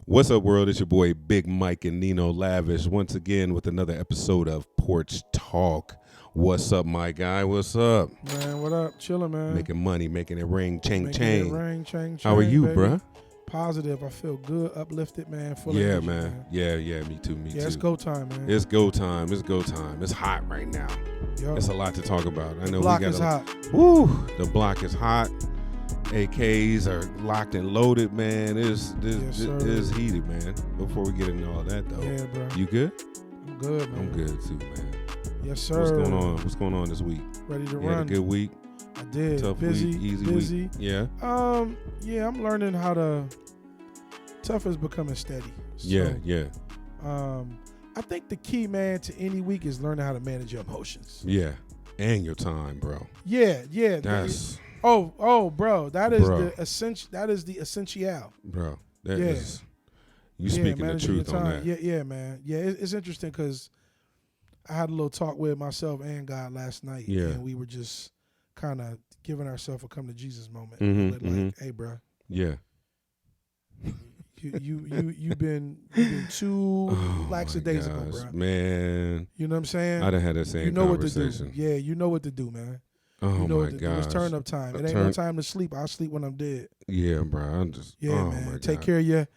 What's up, world? It's your boy Big Mike and Nino Lavish once again with another episode of Porch Talk. What's up, my guy? What's up? Man, what up? Chilling, man. Making money, making it ring, chang Making chang. it ring, chang, How are chang, you, baby. bruh? Positive. I feel good, uplifted, man. Full of Yeah, energy, man. Yeah, me too. Yeah, it's go time, man. It's go time. It's go time. It's hot right now. Yo, It's a lot to talk about. I know block we got is hot. Woo! The block is hot. AKs are locked and loaded, man. It's heated, man. Before we get into all that, though, Yeah, bro. you good? I'm good, man. I'm good too, man. Yes, sir. What's going on? What's going on this week? Ready to You had a run. good week? I did. Tough busy, week? Easy busy. week? Yeah? Yeah, I'm learning how to. Tough is becoming steady. So, Yeah. I think the key, man, to any week is learning how to manage your emotions. Yeah. And your time, bro. Yeah. That's... bro, that is Bro. the essential. That is the essential. Bro, that Yeah. is... You speaking the managing your truth on time. that. Yeah, man. Yeah, it's interesting because I had a little talk with myself and God last night. Yeah. And we were just kind of giving ourselves a come to Jesus moment. Mhm, Hey, bro, Yeah. you've been too Oh, lackadaisical, my gosh, bro. man. You know what I'm saying? I done had that same you know what to conversation. do. Yeah, you know what to do, man. Oh, You know my what to do. It's gosh. turn up time. It ain't no time to sleep. I'll sleep when I'm dead. Yeah, bro. I'm just... Yeah, oh, man. my Take God. care of your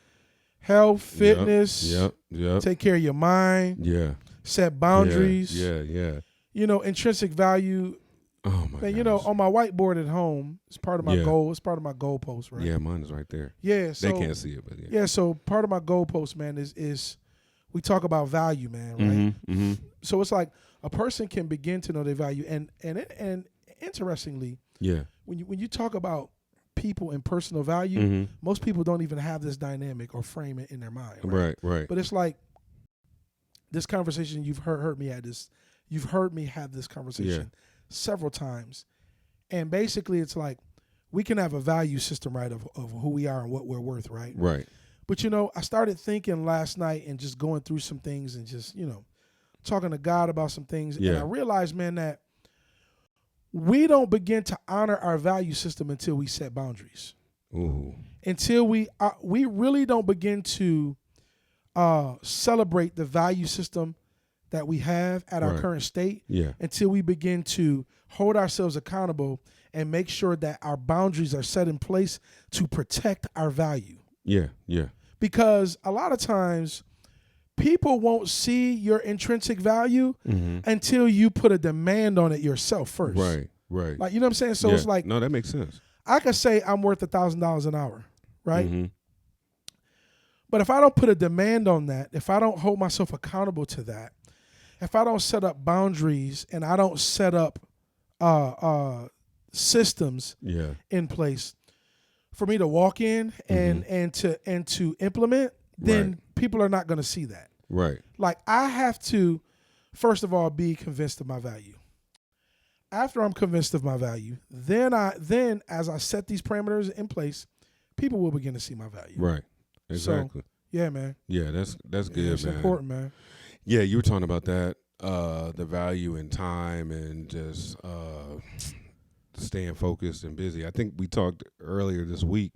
health, fitness. Yep. Take care of your mind. Yeah. Set boundaries. Yeah. Intrinsic value. Oh, my Man, gosh. on my whiteboard at home, it's part of my Yeah. goal. It's part of my goalpost, right? Yeah, mine is right there. Yeah. So They can't see it, but yeah. yeah. So part of my goalpost, man, is we talk about value, man, right? Mm-hmm. So it's like a person can begin to know their value, and interestingly, Yeah. when you talk about people and personal value, Mm-hmm. most people don't even have this dynamic or frame it in their mind, right? Right. But it's like this conversation you've heard me have this. You've heard me have this conversation several times, and basically it's like we can have a value system, right, of who we are and what we're worth, right? Right. But I started thinking last night and just going through some things and just talking to God about some things, and Yeah. I realized, man, that we don't begin to honor our value system until we set boundaries. Ooh. Until we really don't begin to celebrate the value system that we have at our Right. current state, Yeah. until we begin to hold ourselves accountable and make sure that our boundaries are set in place to protect our value. Yeah. Because a lot of times people won't see your intrinsic value Mm-hmm. until you put a demand on it yourself first. Right. Like, you know what I'm saying? So Yeah. it's like, no, that makes sense. I could say I'm worth $1,000 an hour, right? Mm-hmm. But if I don't put a demand on that, if I don't hold myself accountable to that, if I don't set up boundaries and I don't set up systems Yeah. in place for me to walk in and to implement, then Right. people are not going to see that. Right. Like, I have to, first of all, be convinced of my value. After I'm convinced of my value, then as I set these parameters in place, people will begin to see my value. Right. Exactly. Yeah, man. Yeah, that's good, Yeah, it's man. important, man. Yeah, you were talking about that, the value in time and just staying focused and busy. I think we talked earlier this week,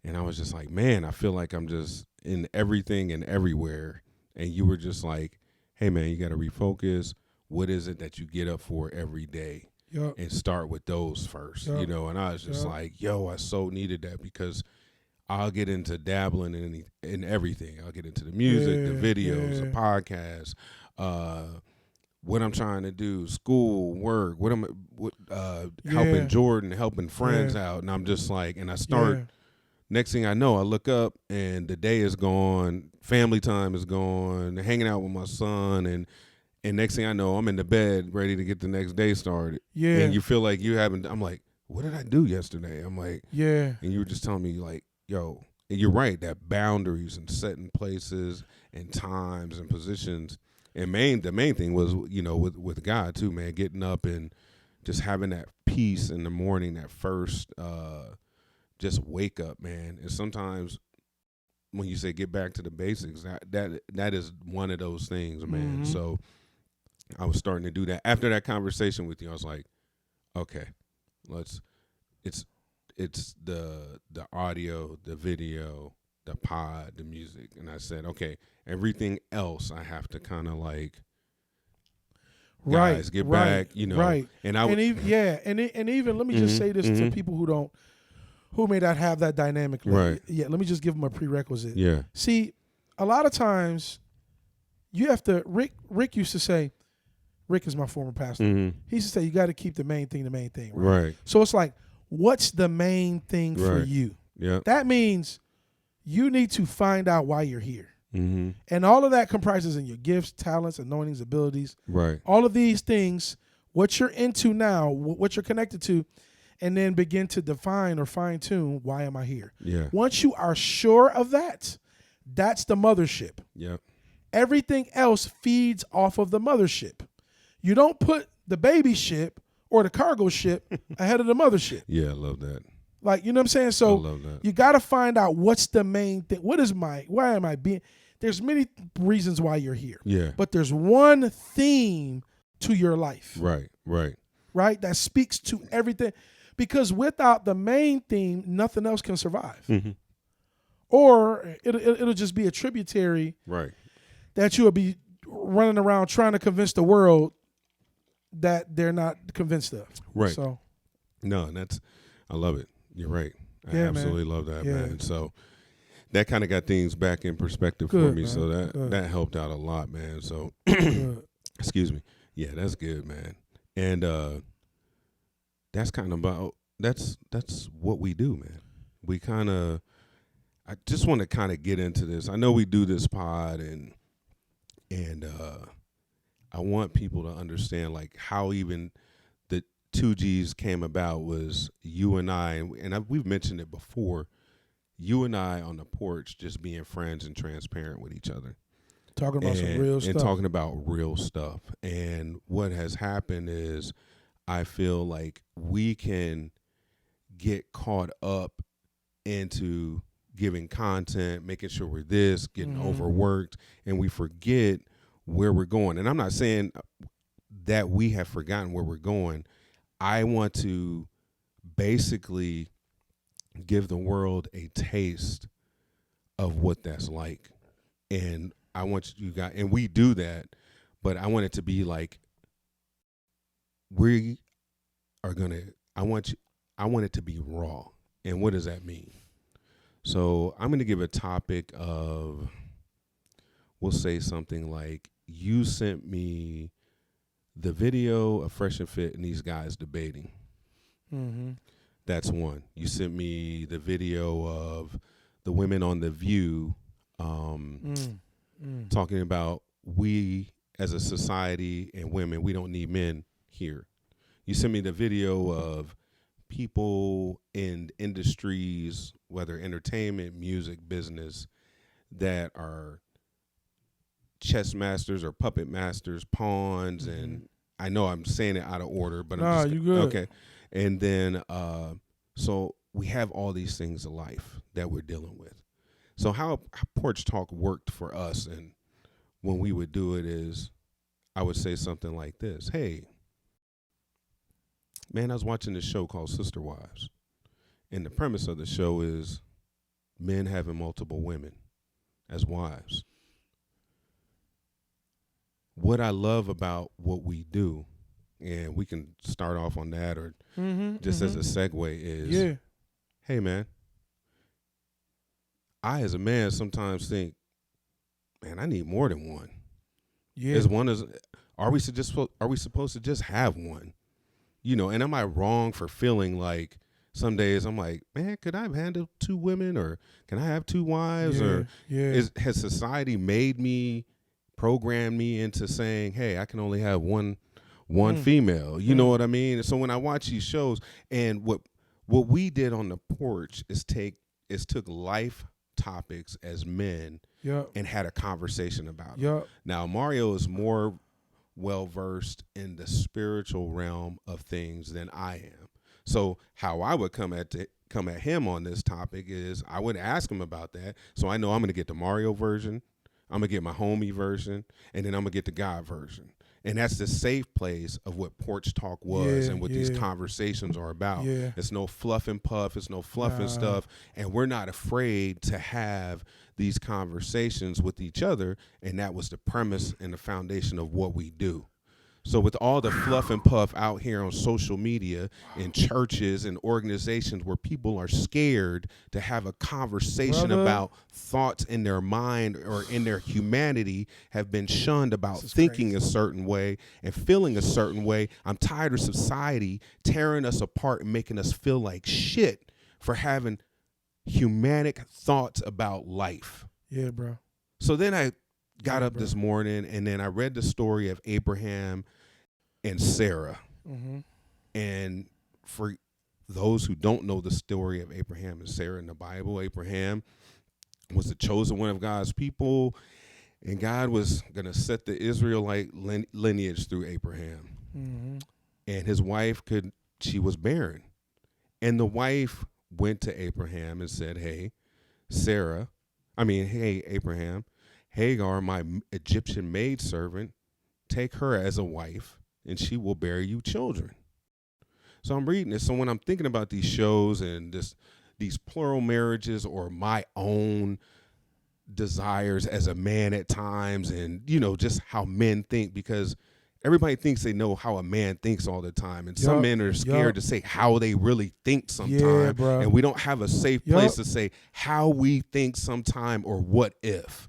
and I was just like, man, I feel like I'm just in everything and everywhere. And you were just like, hey, man, you got to refocus. What is it that you get up for every day? Yup. And start with those first, Yep. And I was just Yep. like, yo, I so needed that because I'll get into dabbling in everything. I'll get into the music, the videos, the podcasts, what I'm trying to do, school, work, helping Jordan, helping friends out. And I'm just like, and I start, next thing I know, I look up and the day is gone, family time is gone, hanging out with my son, and next thing I know, I'm in the bed ready to get the next day started. Yeah. And you feel like you haven't, I'm like, what did I do yesterday? I'm like, Yeah. and you were just telling me like, yo, and you're right, that boundaries and setting places and times and positions. And the main thing was, with God too, man, getting up and just having that peace in the morning, that first just wake up, man. And sometimes when you say get back to the basics, that is one of those things, man. Mhm. So I was starting to do that. After that conversation with you, I was like, okay, it's the audio, the video, the pod, the music, and I said, okay, everything else I have to kind of like, guys, get back, you know. Right. And I And would, even, yeah, and even let me just say this to people who may not have that dynamic. Right. Yeah, let me just give them a prerequisite. yeah, See, a lot of times you have to. Rick used to say, Rick is my former pastor. He used to say, you got to keep the main thing, right? right, So it's like, what's the main thing for Right. you? yeah, That means you need to find out why you're here. mm-hmm. And all of that comprises in your gifts, talents, anointings, abilities, right, all of these things, what you're into now, what you're connected to, and then begin to define or fine tune, why am I here? yeah, Once you are sure of that, that's the mothership. yeah, Everything else feeds off of the mothership. You don't put the baby ship or the cargo ship ahead of the mothership. yeah. I love that. Like, you know what I'm saying? I So love that. you got to find out what's the main thing. Why am I being, there's many reasons why you're here. Yeah, But there's one theme to your life, right, right, right? That speaks to everything. Because without the main theme, nothing else can survive. mm-hmm. Or it'll just be a tributary right, that you'll be running around trying to convince the world that they're not convinced of. right. So, No, and I love it. You're right. I Yeah, man. absolutely love that, Yeah. man. So that kind of got things back in perspective for Good, me. man. So Good. that helped out a lot, man. So good. excuse me. Yeah, that's good, man. And that's kind of about that's what we do, man. We kind of I just want to kind of get into this. I know we do this pod and I want people to understand like how even the 2Gs came about was you and I, and we've mentioned it before, you and I on the porch just being friends and transparent with each other. Talking about some real stuff. And talking about real stuff. And what has happened is I feel like we can get caught up into giving content, making sure we're this, getting overworked, and we forget where we're going. And I'm not saying that we have forgotten where we're going. I want to basically give the world a taste of what that's like. And I want you guys, and we do that, but I want it to be like, I want it to be raw. And what does that mean? So I'm going to give a topic of, we'll say something like, you sent me the video of Fresh and Fit and these guys debating. Mm-hmm. That's one. You sent me the video of the women on The View talking about we as a society and women, we don't need men here. You sent me the video of people in industries, whether entertainment, music, business, that are chess masters or puppet masters, pawns, and I know I'm saying it out of order, but I'm just you good. okay. And then so we have all these things in life that we're dealing with. So how Porch Talk worked for us, and when we would do it is I would say something like this: hey, man, I was watching this show called Sister Wives, and the premise of the show is men having multiple women as wives. What I love about what we do, and we can start off on that or just as a segue is, hey, man, I as a man sometimes think, man, I need more than one. Yeah. Are we supposed to just have one? You know, and am I wrong for feeling like some days I'm like, man, could I handle two women, or can I have two wives? Or has society programmed me into saying, hey, I can only have one female? You know what I mean? So when I watch these shows, and what we did on the porch is took life topics as men and had a conversation about it. Now Mario is more well versed in the spiritual realm of things than I am. So how I would come at him on this topic is I would ask him about that. So I know I'm going to get the Mario version, I'm going to get my homie version, and then I'm going to get the God version. And that's the safe place of what Porch Talk was Yeah, and what these conversations are about. Yeah. It's no fluff and puff. It's no fluff and Nah. stuff. And we're not afraid to have these conversations with each other. And that was the premise and the foundation of what we do. So with all the fluff and puff out here on social media, in churches and organizations where people are scared to have a conversation Brother. about thoughts in their mind or in their humanity, have been shunned about thinking a certain way and feeling a certain way. I'm tired of society tearing us apart and making us feel like shit for having humanic thoughts about life. Yeah, bro. So then I got up this morning and then I read the story of Abraham and Sarah. Mm-hmm. And for those who don't know the story of Abraham and Sarah in the Bible, Abraham was the chosen one of God's people, and God was going to set the Israelite lineage through Abraham. Mm-hmm. And his wife she was barren. And the wife went to Abraham and said, hey, Abraham, Hagar, my Egyptian maidservant, take her as a wife, and she will bear you children. So I'm reading this. So when I'm thinking about these shows and these plural marriages or my own desires as a man at times, and, just how men think, because everybody thinks they know how a man thinks all the time. And some men are scared to say how they really think sometimes. Yeah, and we don't have a safe place to say how we think sometime or what if.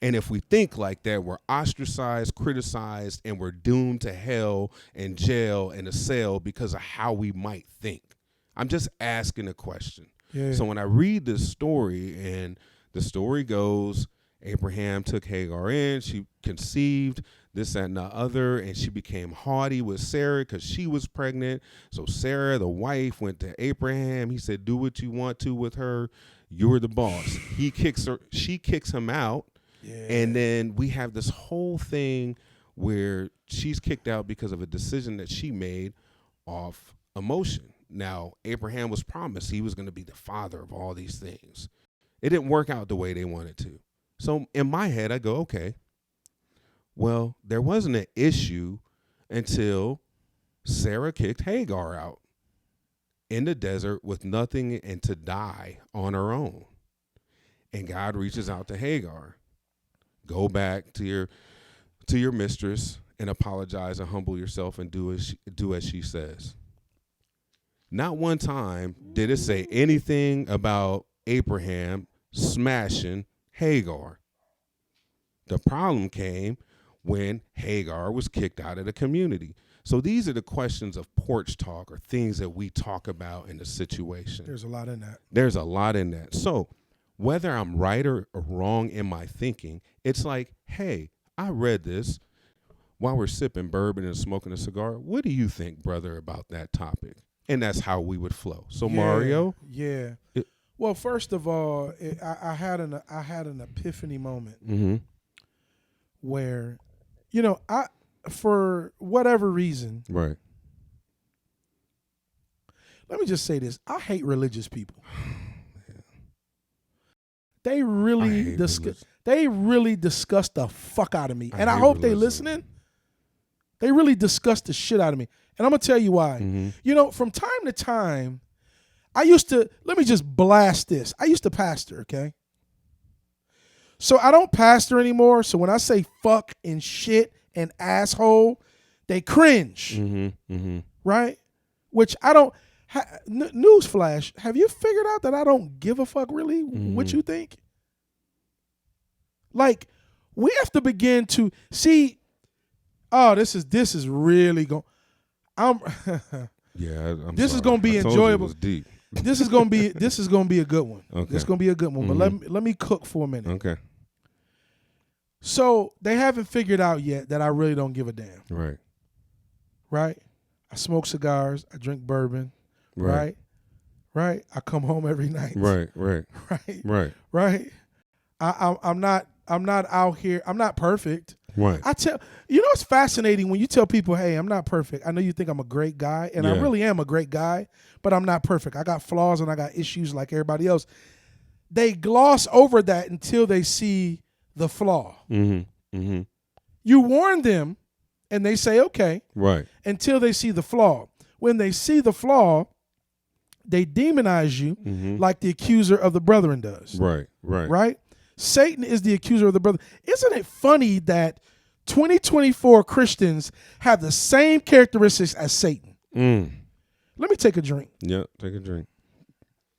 And if we think like that, we're ostracized, criticized, and we're doomed to hell and jail and a cell because of how we might think. I'm just asking a question. Yeah. So when I read this story, and the story goes, Abraham took Hagar in, she conceived, this, that, and the other, and she became haughty with Sarah because she was pregnant. So Sarah, the wife, went to Abraham. He said, do what you want to with her. You're the boss. He kicks her. She kicks him out. Yeah. And then we have this whole thing where she's kicked out because of a decision that she made off emotion. Now, Abraham was promised he was going to be the father of all these things. It didn't work out the way they wanted to. So in my head, I go, okay, well, there wasn't an issue until Sarah kicked Hagar out in the desert with nothing and to die on her own. And God reaches out to Hagar. Go back to your mistress and apologize and humble yourself and do as she says. Not one time did it say anything about Abraham smashing Hagar. The problem came when Hagar was kicked out of the community. So these are the questions of porch talk, or things that we talk about in the situation. There's a lot in that. There's a lot in that. So whether I'm right or wrong in my thinking, it's like, hey, I read this while we're sipping bourbon and smoking a cigar. What do you think, brother, about that topic? And that's how we would flow. So Mario? Yeah. Well, first of all, I had an epiphany moment Mm-hmm. where, I, for whatever reason, Right. let me just say this. I hate religious people. They really disgust the fuck out of me. And I hope they listening. They really disgust the shit out of me. And I'm going to tell you why. Mm-hmm. From time to time, let me just blast this. I used to pastor, okay? So I don't pastor anymore. So when I say fuck and shit and asshole, they cringe. Mm-hmm. Mm-hmm. Right? Which I don't. Newsflash, have you figured out that I don't give a fuck really what you think? Like, we have to begin to see, this is really going. This is going to be enjoyable. Deep. This is going to be a good one. Okay. This is going to be a good one. Mm-hmm. But let me cook for a minute. Okay. So they haven't figured out yet that I really don't give a damn. Right. Right? I smoke cigars. I drink bourbon. Right? I come home every night. Right. I'm not out here. I'm not perfect. Right. It's fascinating when you tell people, hey, I'm not perfect. I know you think I'm a great guy, and I really am a great guy, but I'm not perfect. I got flaws and I got issues like everybody else. They gloss over that until they see the flaw. Mm-hmm. Mm-hmm. You warn them And they say, okay, Right. until they see the flaw. When they see the flaw, they demonize you like the accuser of the brethren does. Right. Right. Right? Satan is the accuser of the brother. Isn't it funny that 2024 Christians have the same characteristics as Satan? Let me take a drink. Yeah, take a drink.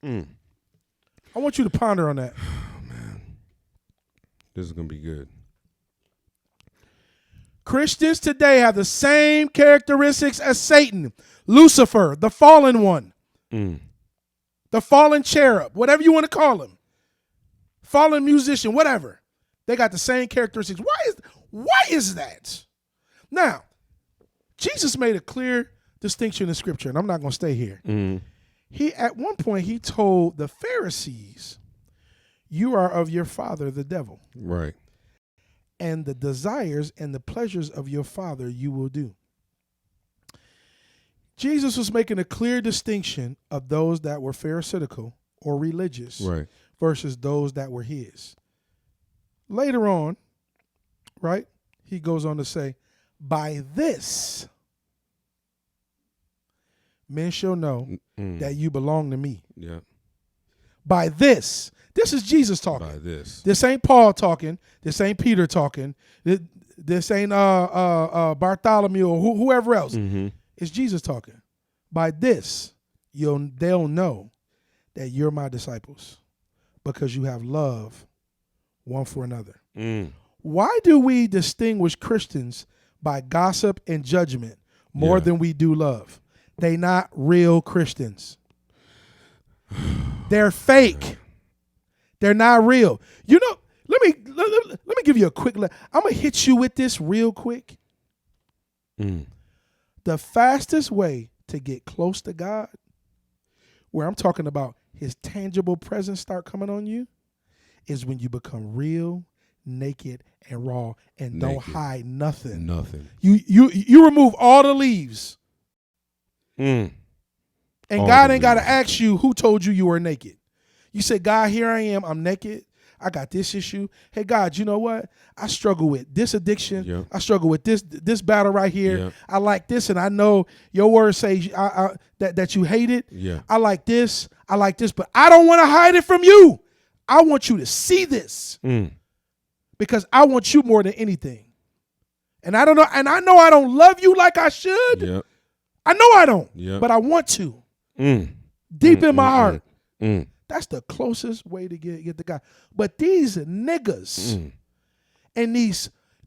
I want you to ponder on that. Oh, man. This is going to be good. Christians today have the same characteristics as Satan, Lucifer, the fallen one, the fallen cherub, whatever you want to call him, fallen musician, whatever. They got the same characteristics. Why is that? Now, Jesus made a clear distinction in Scripture, and I'm not going to stay here. He at one point he told the Pharisees, "You are of your father, the devil." Right. And the desires and the pleasures of your father you will do. Jesus was making a clear distinction of those that were pharisaical or religious Right. versus those that were his. Later on, right, he goes on to say, by this men shall know that you belong to me. Yeah. By this is Jesus talking. By this. This ain't Paul talking. This ain't Peter talking. This ain't Bartholomew or whoever else. It's Jesus talking. By this, they'll know that you're my disciples because you have love one for another. Why do we distinguish Christians by gossip and judgment more than we do love? They not real Christians. They're fake. They're not real. You know, let me give you a quick I'm going to hit you with this real quick. The fastest way to get close to God, where I'm talking about his tangible presence start coming on you, is when you become real, naked, and raw and don't hide nothing. Nothing. You remove all the leaves. And All God the ain't got to leaves. ask you who told you were naked. You say, God, here I am. I'm naked. I got this issue. Hey, God, you know what? I struggle with this addiction. Yep. I struggle with this battle right here. Yep. I like this, and I know your word says that you hate it. Yeah. I like this, but I don't want to hide it from you. I want you to see this because I want you more than anything. And I don't know, and I know I don't love you like I should. Yep. I know I don't, Yep. but I want to. Deep in my heart. That's the closest way to get to God. But these niggas and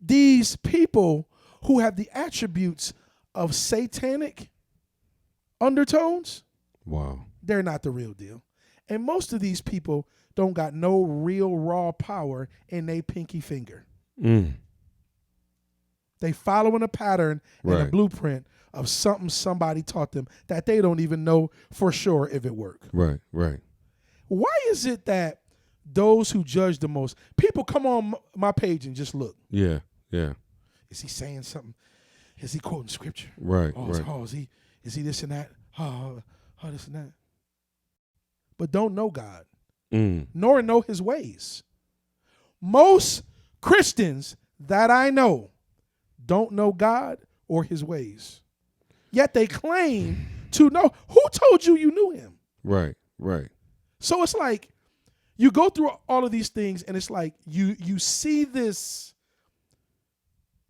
these people who have the attributes of satanic undertones, Wow. they're not the real deal. And most of these people don't got no real raw power in their pinky finger. They following a pattern and a Right. blueprint of something somebody taught them that they don't even know for sure if it worked. Right. Right. Why is it that those who judge the most, people come on my page and just look? Yeah. Yeah. Is he saying something? Is he quoting scripture? Right. Oh, Right. is he this and that? Oh, this and that. But don't know God, nor know his ways. Most Christians that I know don't know God or his ways. Yet they claim to know. Who told you you knew him? Right. Right. So it's like you go through all of these things, and it's like you see this.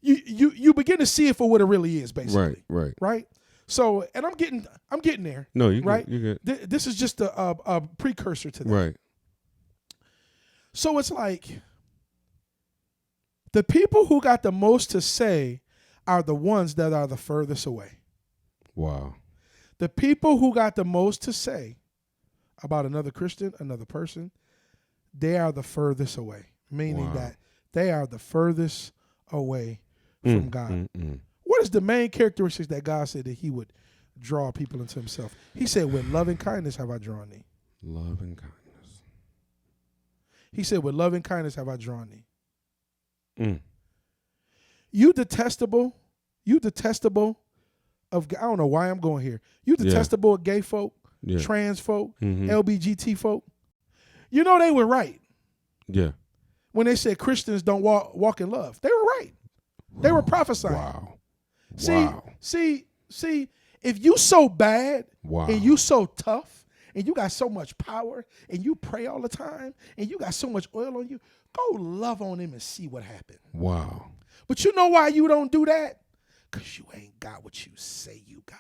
You begin to see it for what it really is, basically. Right. Right. So, and I'm getting there. No, you right. You good. This is just a precursor to that. Right. So it's like the people who got the most to say are the ones that are the furthest away. Wow. The people who got the most to say about another Christian, another person, they are the furthest away, meaning that they are the furthest away from God. What is the main characteristics that God said that he would draw people into himself? He said, with loving kindness have I drawn thee. Love and kindness. He said, with loving kindness have I drawn thee. You detestable of, I don't know why I'm going here. You detestable of gay folk, trans folk, LBGT folk. You know they were right. Yeah. When they said Christians don't walk in love. They were right. They were prophesying. Wow. Wow. See, if you so bad Wow. and you so tough and you got so much power and you pray all the time and you got so much oil on you, go love on him and see what happens. Wow. But you know why you don't do that? Because you ain't got what you say you got.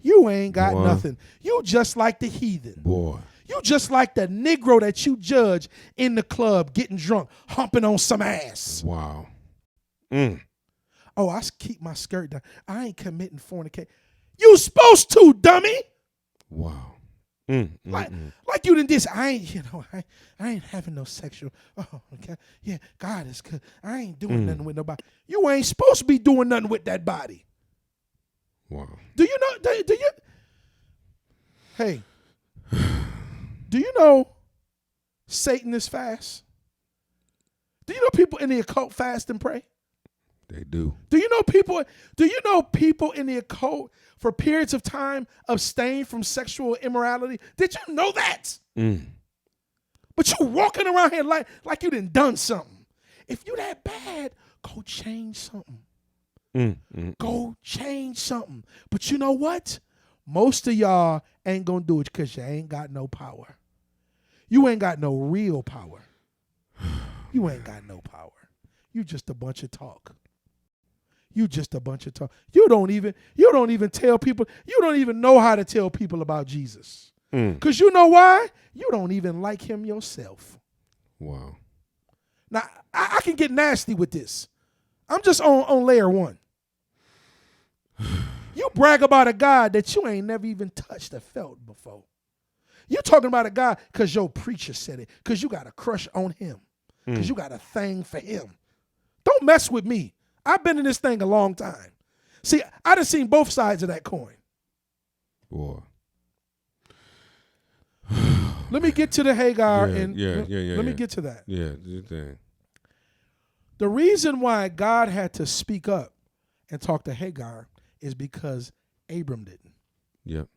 You ain't got Boy. nothing. You just like the heathen. Boy. You just like the Negro that you judge in the club getting drunk, humping on some ass. Wow. Oh, I keep my skirt down. I ain't committing fornication. You supposed to, dummy. Wow. Like you didn't this. I ain't having no sexual. Oh, okay. Yeah, God is good. I ain't doing nothing with nobody. You ain't supposed to be doing nothing with that body. Wow. Do you know? Do you? Hey, do you know Satan is fast? Do you know people in the occult fast and pray? They do. Do you know people in the occult for periods of time abstain from sexual immorality? Did you know that? But you walking around here like you done something. If you that bad, go change something. Go change something. But you know what? Most of y'all ain't gonna do it because you ain't got no power. You ain't got no real power. You ain't got no power. You just a bunch of talk. You just a bunch of talk. You don't even tell people. You don't even know how to tell people about Jesus. Because you know why? You don't even like him yourself. Wow. Now, I can get nasty with this. I'm just on layer one. You brag about a God that you ain't never even touched or felt before. You talking about a God because your preacher said it, because you got a crush on him, because you got a thing for him. Don't mess with me. I've been in this thing a long time. See, I done seen both sides of that coin. Boy. Let me get to the Hagar Let me get to that. Yeah, do your thing. The reason why God had to speak up and talk to Hagar is because Abram didn't. Yep.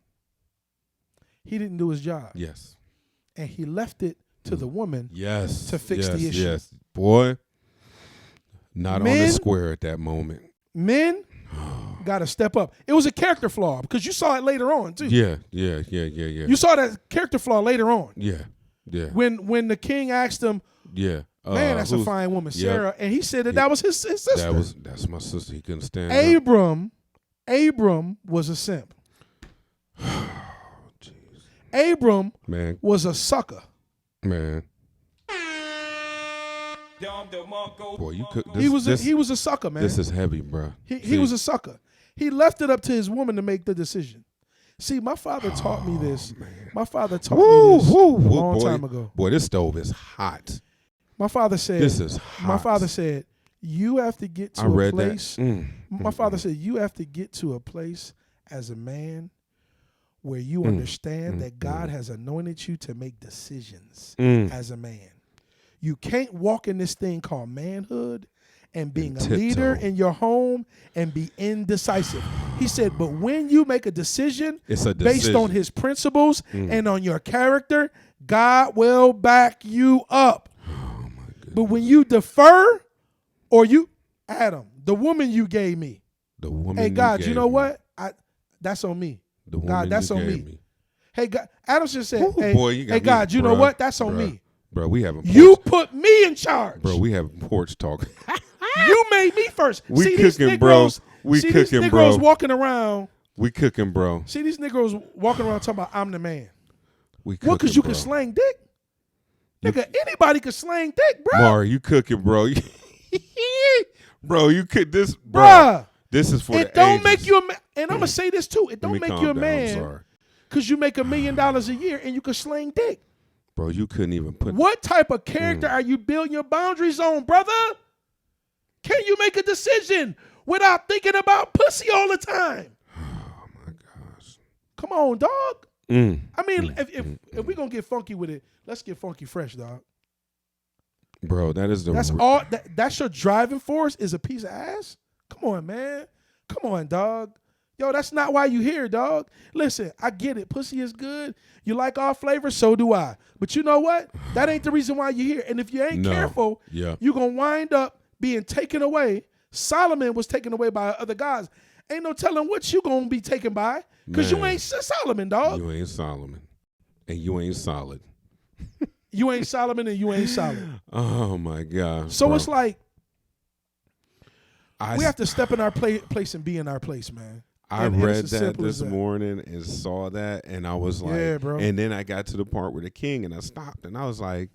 He didn't do his job. Yes. And he left it to the woman Yes. to fix the issue. Yes. Boy. Not on the Men- square at that moment. Men got to step up. It was a character flaw because you saw it later on too. Yeah. You saw that character flaw later on. Yeah. When the king asked him, Yeah. man, that's a fine woman, Sarah. And he said that was his sister. That's my sister. He couldn't stand up. Abram was a simp. Abram Man. was a sucker. Man. Boy, you could. He was a sucker, man. This is heavy, bro. He was a sucker. He left it up to his woman to make the decision. See, my father taught me this. My father taught me this a long time ago. Boy, this stove is hot. My father said, This is hot. My father said, you have to get to a place. My father said, you have to get to a place as a man where you understand that God has anointed you to make decisions as a man. You can't walk in this thing called manhood and being a leader in your home and be indecisive. He said, but when you make a decision, based on his principles and on your character, God will back you up. Oh my goodness. But when you defer, or Adam, the woman you gave me, The woman. hey God, you know me. what? That's on me. The woman God, that's you on gave me. Hey God, Adam should say, hey, boy, you got hey me, God, you know bruh, what? That's on bruh. me. Bro, we having You put me in charge. Bro, we have porch talk. You made me first. We see, cooking, these bro. Negroes, We see, cooking, these bro. Negroes walking around. We cooking, bro. See these Negroes walking around talking about I'm the man. We cooking, What? Because you bro. can slang dick. Nigga, anybody can slang dick, bro. Mari, you cooking, bro. Bro, you could this, bro. Bruh. This is for It the don't ages. make you a man. And I'm going to say this too. It Let me don't make calm you a down, I'm man sorry. because you make $1 million a year and you can slang dick. Bro, you couldn't even put. What type of character are you building your boundaries on, brother? Can you make a decision without thinking about pussy all the time? Oh my gosh. Come on, dog. I mean, if we're going to get funky with it, let's get funky fresh, dog. Bro, that is the. That's all. That's your driving force is a piece of ass? Come on, man. Come on, dog. Yo, that's not why you here, dog. Listen, I get it. Pussy is good. You like all flavors, so do I. But you know what? That ain't the reason why you're here. And if you ain't careful, you're going to wind up being taken away Solomon was taken away by other gods. Ain't no telling what you gonna be taken by, because you Man. ain't Solomon, dog. You ain't Solomon, and you ain't solid. You ain't Solomon, and you ain't solid. Oh my God! So bro. it's like I we have to step in our place and be in our place, man. I And read it's as that simple as this that. morning and saw that, and I was like, Yeah, bro. and then I got to the part where the king, and I stopped, and I was like,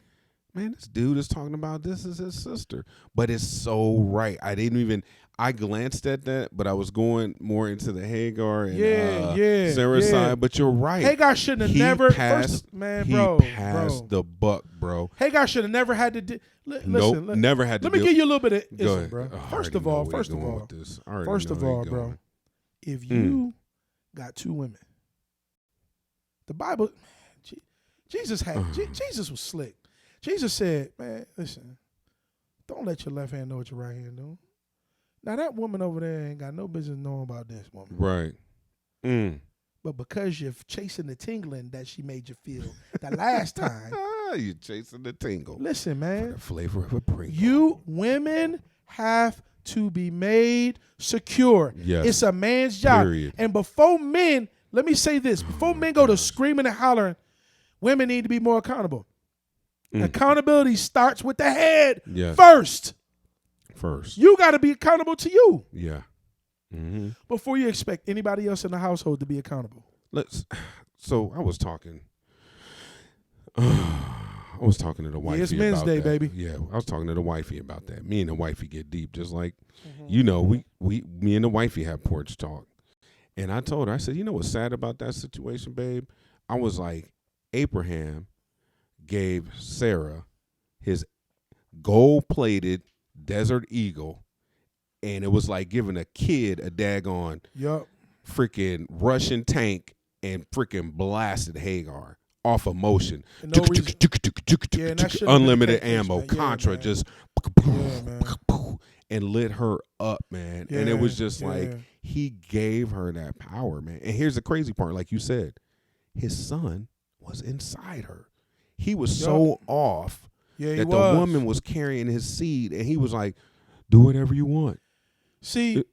man, this dude is talking about this is his sister, but it's so right. I glanced at that, but I was going more into the Hagar and Sarah's yeah. side. But you're right. Hagar should have He never passed, he passed the buck, bro. Hagar should have never had to. Nope, never had to. Let me give you a little bit of Go listen, ahead. bro. Oh, I First already of know all, where first you're of going all, with this. I already first know of where all, you're bro. going. If you got two women, the Bible, Jesus was slick. Jesus said, "Man, listen, don't let your left hand know what your right hand doing." Now that woman over there ain't got no business knowing about this woman. Right. But because you're chasing the tingling that she made you feel the last time. You're chasing the tingle. Listen, man. The flavor of a Pringle. You women have to be made secure. Yes. It's a man's job. Period. And before men, let me say this, before men go to screaming and hollering, women need to be more accountable. Accountability starts with the head first. You got to be accountable to you. Yeah. Mm-hmm. Before you expect anybody else in the household to be accountable. So I was talking. I was talking to the wifey. It's Men's about Day, that. baby. Yeah, I was talking to the wifey about that. Me and the wifey get deep, just like me and the wifey have porch talk. And I told her, I said, you know what's sad about that situation, babe? I was like, Abraham gave Sarah his gold-plated Desert Eagle, and it was like giving a kid a daggone freaking Russian tank and freaking blasted Hagar off of motion. No reason. Yeah, and that unlimited been the case, ammo. man. Contra man. just and lit her up, man. And it was just like he gave her that power, man. And here's the crazy part, like you said, his son was inside her. He was so off that the woman was carrying his seed, and he was like, do whatever you want. See,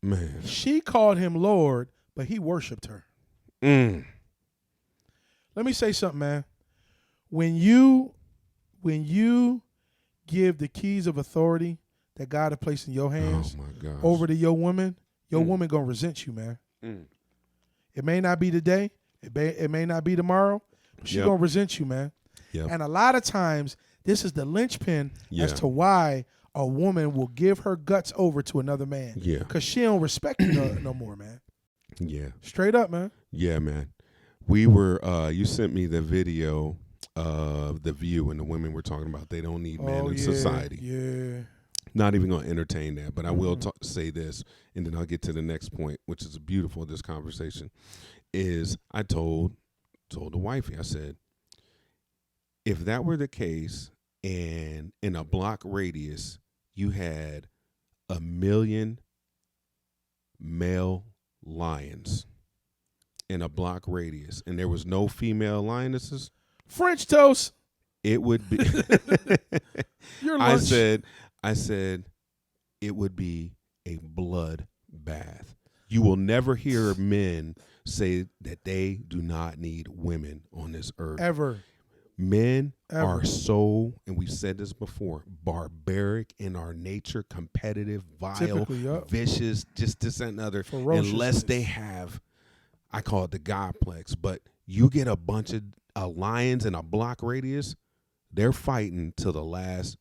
man, she called him Lord, but he worshiped her. Let me say something, man. When you give the keys of authority that God has placed in your hands over to your woman gonna resent you, man. It may not be today, it may not be tomorrow, but she's gonna resent you, man. And a lot of times, this is the linchpin as to why a woman will give her guts over to another man. Yeah. Because she don't respect you no more, man. Yeah. Straight up, man. Yeah, man. We were, you sent me the video of The View, and the women were talking about they don't need men in society. Yeah. Not even going to entertain that, but I will say this, and then I'll get to the next point, which is beautiful of this conversation, is I told the wifey, I said, if that were the case, and in a block radius, you had 1 million male lions in a block radius, and there was no female lionesses, French toast, it would be. Your lunch. I said, it would be a blood bath. You will never hear men say that they do not need women on this earth. Ever. Men are so, and we've said this before, barbaric in our nature, competitive, vile, vicious, just this and other. Unless they have, I call it the Godplex, but you get a bunch of lions in a block radius, they're fighting till the last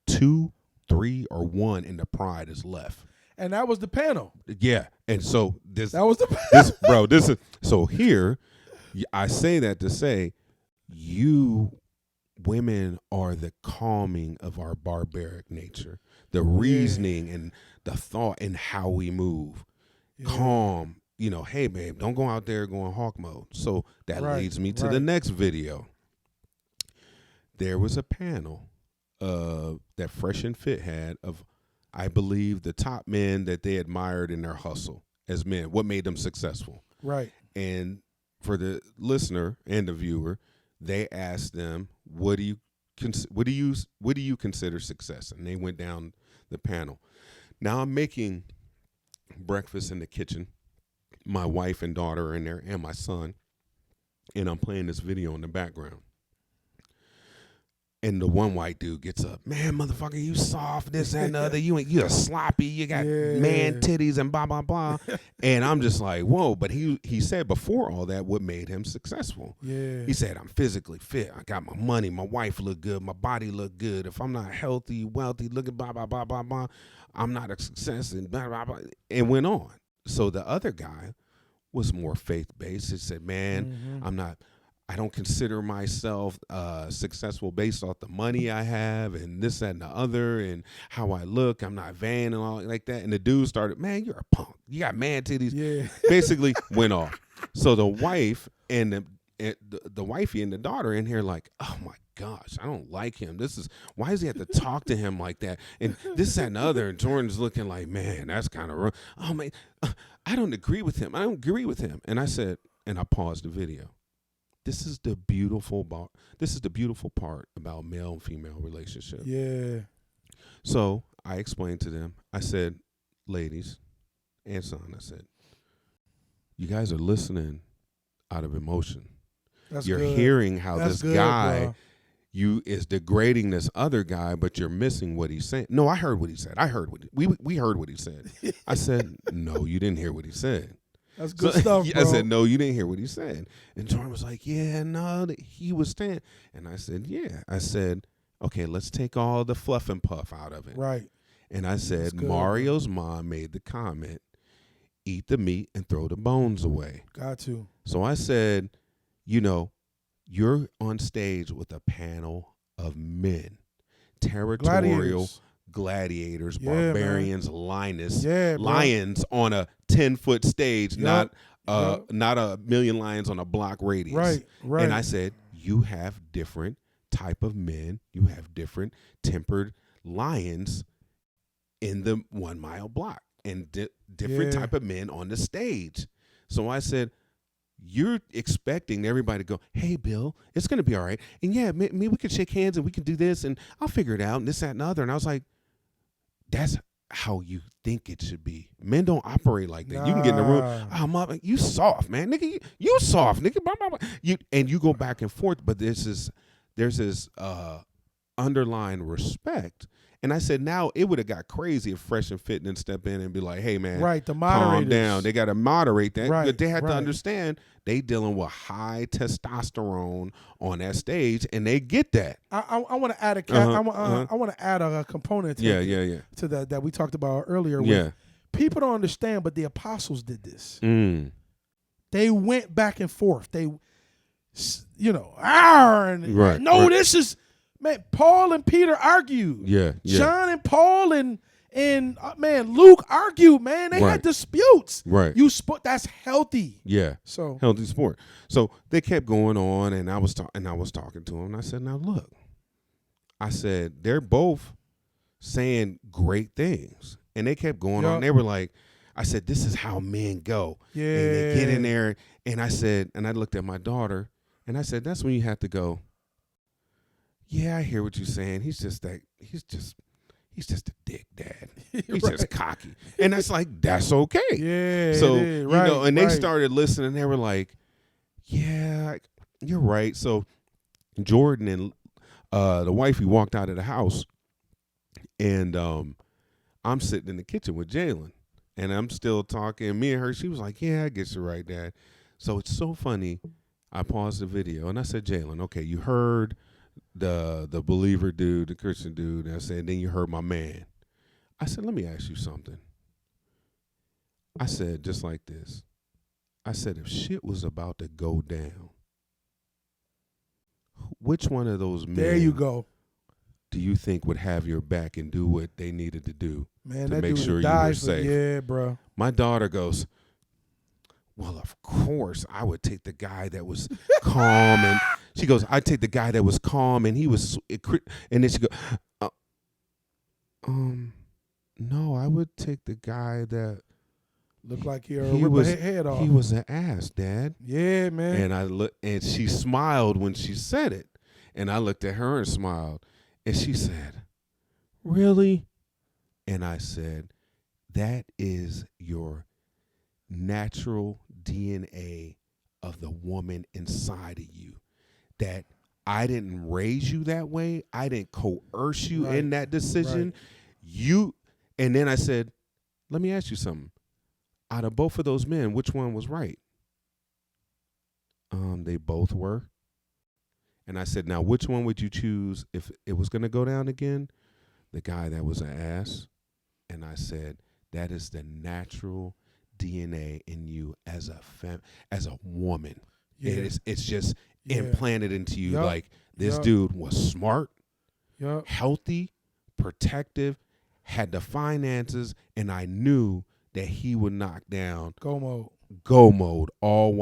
2, 3, or 1, and the pride is left. And that was the panel. Yeah, and so that was the panel. This is so here. I say that to say, you women are the calming of our barbaric nature, the reasoning and the thought and how we move. Calm, hey babe, don't go out there going hawk mode. So that leads me to the next video. There was a panel that Fresh and Fit had of, I believe, the top men that they admired in their hustle as men, what made them successful. Right. And for the listener and the viewer, they asked them, what do you what do you consider success? And they went down the panel. Now I'm making breakfast in the kitchen. My wife and daughter are in there, and my son, and I'm playing this video in the background. And the one white dude gets up, man, motherfucker, you soft, this and the other. You're sloppy. You got man titties and blah, blah, blah. And I'm just like, whoa. But he said before all that what made him successful. Yeah. He said, I'm physically fit. I got my money. My wife look good. My body look good. If I'm not healthy, wealthy, looking blah, blah, blah, blah, blah, I'm not a success. And blah, blah, blah. And went on. So the other guy was more faith-based. He said, man, I don't consider myself successful based off the money I have and this, that, and the other and how I look. I'm not vain and all like that. And the dude started, man, you're a punk. You got man titties. Yeah. Basically went off. So the wife and the wifey and the daughter in here like, oh, my gosh, I don't like him. Why does he have to talk to him like that? And this, that, and the other. And Jordan's looking like, man, that's kind of wrong. Oh, man, I don't agree with him. I don't agree with him. And I said, and I paused the video. This is the beautiful part about male and female relationship. Yeah. So I explained to them, I said, ladies and son, I said, you guys are listening out of emotion. You're hearing how this guy is degrading this other guy, but you're missing what he's saying. No, I heard what he said. We heard what he said. I said, no, you didn't hear what he said. That's good stuff, bro. I said, no, you didn't hear what he said. And Jordan was like, yeah, no, he was saying. And I said, yeah. I said, okay, let's take all the fluff and puff out of it. Right. And I said, Mario's mom made the comment, eat the meat and throw the bones away. Got to. So I said, you're on stage with a panel of men, territorial gladiators, barbarians, lions on a 10-foot stage, not a million lions on a block radius. Right. And I said, you have different type of men. You have different tempered lions in the 1 mile block and different type of men on the stage. So I said, you're expecting everybody to go, hey, Bill, it's going to be all right. And yeah, maybe we could shake hands and we can do this and I'll figure it out and this, that, and the other. And I was like, that's how you think it should be. Men don't operate like that. You can get in the room, I'm up, you soft, man. Nigga, you soft, nigga. Blah, blah, blah. You go back and forth, but there's this underlying respect. And I said, now it would have got crazy if Fresh and Fit didn't step in and be like, hey, man, calm down. They got to moderate that. Right, they had to understand they dealing with high testosterone on that stage, and they get that. I want to add I want to add a component to that we talked about earlier. People don't understand, but the apostles did this. They went back and forth. They, this is. Man, Paul and Peter argued. Yeah. John and Paul and Luke argued. Man, they had disputes. Right. That's healthy. Yeah. So healthy sport. So they kept going on, and I was talking to them. And I said, now look, I said they're both saying great things, and they kept going on. They were like, I said, this is how men go. Yeah. And they get in there, and I said, and I looked at my daughter, and I said, that's when you have to go. Yeah, I hear what you're saying. He's just a dick, Dad. He's just cocky. And that's like, that's okay. Yeah. So, and they started listening. They were like, yeah, you're right. So Jordan and the wifey walked out of the house, and I'm sitting in the kitchen with Jalen, and I'm still talking. Me and her, she was like, yeah, I guess you're right, Dad. So it's so funny. I paused the video, and I said, Jalen, okay, you heard the believer dude, the Christian dude, and I said, then you heard my man. I said, let me ask you something. I said, just like this. I said, if shit was about to go down, which one of those men there you go. do you think would have your back and do what they needed to do to make sure you were safe? Yeah, bro. My daughter goes, well, of course, I would take the guy that was calm. And she goes, I'd take the guy that was calm and he was, and then she goes, no, I would take the guy that looked like he was head off. He was an ass, Dad. Yeah, man. And and she smiled when she said it. And I looked at her and smiled. And she said, really? And I said, that is your natural DNA of the woman inside of you. That I didn't raise you that way. I didn't coerce you in that decision. Right. And then I said, let me ask you something. Out of both of those men, which one was right? They both were. And I said, now, which one would you choose if it was going to go down again? The guy that was an ass. And I said, that is the natural DNA in you as a woman. Yeah. It's just implanted into you. Like, this dude was smart, healthy, protective, had the finances, and I knew that he would knock down go mode all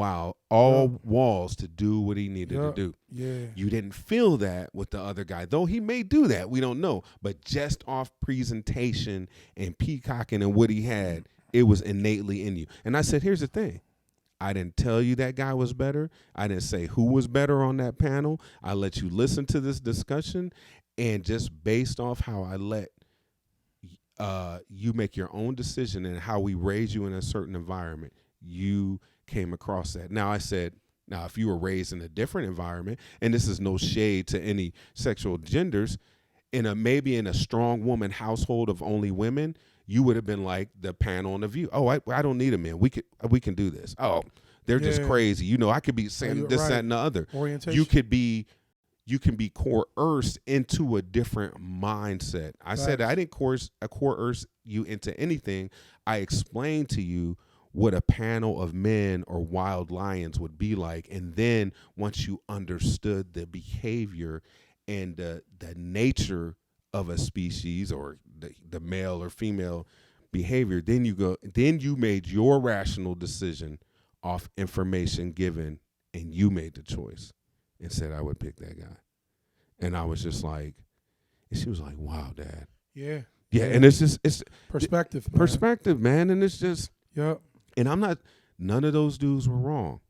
walls to do what he needed to do. Yeah. You didn't feel that with the other guy, though he may do that. We don't know. But just off presentation and peacocking and what he had, it was innately in you. And I said, here's the thing. I didn't tell you that guy was better. I didn't say who was better on that panel. I let you listen to this discussion, and just based off how I let you make your own decision and how we raise you in a certain environment, you came across that. Now, I said, now, if you were raised in a different environment, and this is no shade to any sexual genders, maybe in a strong woman household of only women, you would have been like the panel on The View. Oh, I don't need a man. We can do this. Oh, they're just crazy. You know, I could be saying this, that, and the other. Orientation. You can be coerced into a different mindset. I said I didn't coerce you into anything. I explained to you what a panel of men or wild lions would be like. And then once you understood the behavior and the nature of a species or the male or female behavior, then you made your rational decision off information given, and you made the choice and said, I would pick that guy. And I was just like, and she was like, wow, Dad. Yeah. Yeah. And it's perspective, man. Perspective, man. And it's just, yep. And none of those dudes were wrong.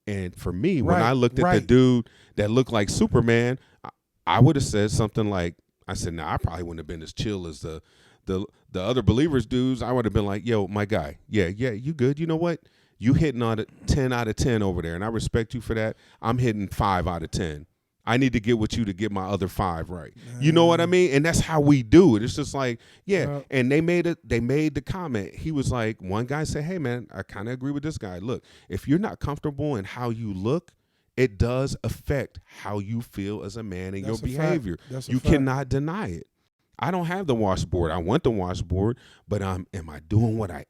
And for me, when I looked at the dude that looked like Superman, I would have said something like, I said, I probably wouldn't have been as chill as the other Believers dudes. I would have been like, yo, my guy, yeah, you good. You know what? You hitting on a 10 out of 10 over there, and I respect you for that. I'm hitting 5 out of 10. I need to get with you to get my other 5 right. You know what I mean? And that's how we do it. It's just like, And they made the comment. He was like, one guy said, hey, man, I kind of agree with this guy. Look, if you're not comfortable in how you look, it does affect how you feel as a man and your behavior. You cannot deny it. I don't have the washboard. I want the washboard, but am I doing what I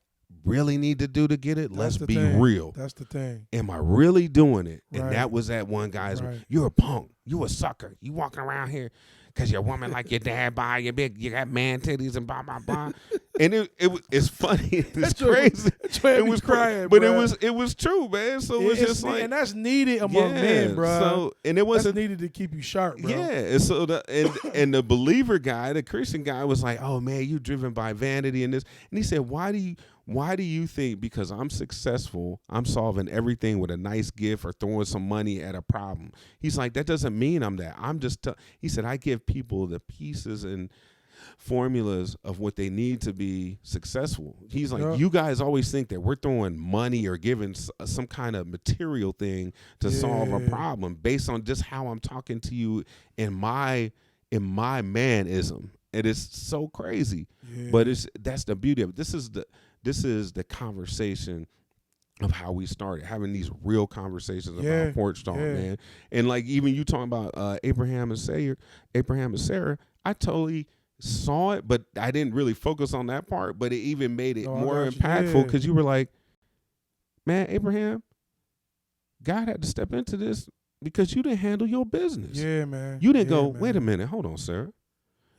really need to do to get it? Let's be real. That's the thing. Am I really doing it? Right. And that was that one guy's, you're a punk. You a sucker. You walking around here because you're a woman like your dad, you got man titties and blah, blah, blah. And it's funny. It's crazy. It was crying, but bro. it was true, man. So it's just like, and that's needed among men, bro. So, and it wasn't needed to keep you sharp, bro. Yeah. And so and the believer guy, the Christian guy, was like, oh man, you driven by vanity and this. And he said, why do you think because I'm successful, I'm solving everything with a nice gift or throwing some money at a problem? He's like, that doesn't mean I'm that. I'm just, he said, I give people the pieces and formulas of what they need to be successful. He's like, you guys always think that we're throwing money or giving some kind of material thing to solve a problem based on just how I'm talking to you in my manism. It is so crazy, but that's the beauty of it. This is the conversation of how we started having these real conversations about porch talk, man. And like even you talking about Abraham and Sarah, I totally saw it, but I didn't really focus on that part. But it even made it more impactful because you were like, man, Abraham, God had to step into this because you didn't handle your business. Yeah, man. You didn't go, wait a minute, hold on, Sarah.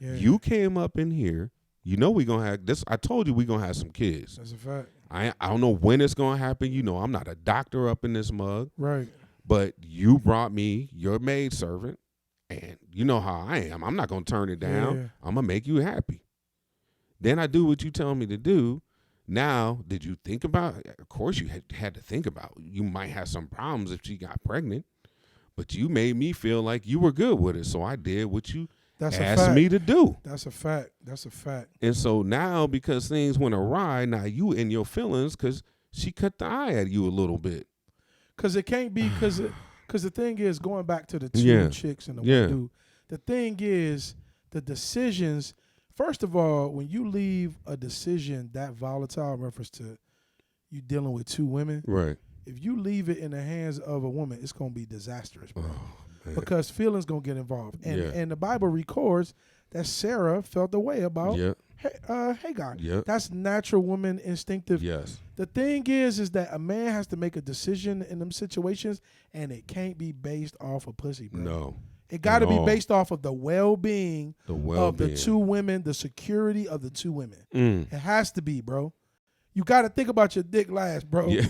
Yeah. You came up in here. You know we gonna have this. I told you we gonna have some kids. That's a fact. I don't know when it's gonna happen. You know I'm not a doctor up in this mug. Right. But you brought me your maidservant, and you know how I am. I'm not gonna turn it down. Yeah. I'm gonna make you happy. Then I do what you tell me to do. Now, did you think about? Of course, you had to think about. You might have some problems if she got pregnant, but you made me feel like you were good with it, so I did what you That's a asked fact. me to do. That's a fact. That's a fact. And so now, because things went awry, now you in your feelings because she cut the eye at you a little bit. Because it can't be, because the thing is, going back to the two Yeah. chicks and the Yeah. one dude, the thing is, the decisions, first of all, when you leave a decision that volatile in reference to you dealing with two women, Right. if you leave it in the hands of a woman, it's going to be disastrous, bro. Oh, man. Because feelings going to get involved. And Yeah. and the Bible records that Sarah felt the way about Yeah. Hagar. Yeah. That's natural woman instinctive. Yes. The thing is that a man has to make a decision in them situations, and it can't be based off of pussy, bro. No. It got to at be all. based off of the well-being The of well-being. the two women, the security of the two women. Mm. It has to be, bro. You got to think about your dick last, bro. Yeah.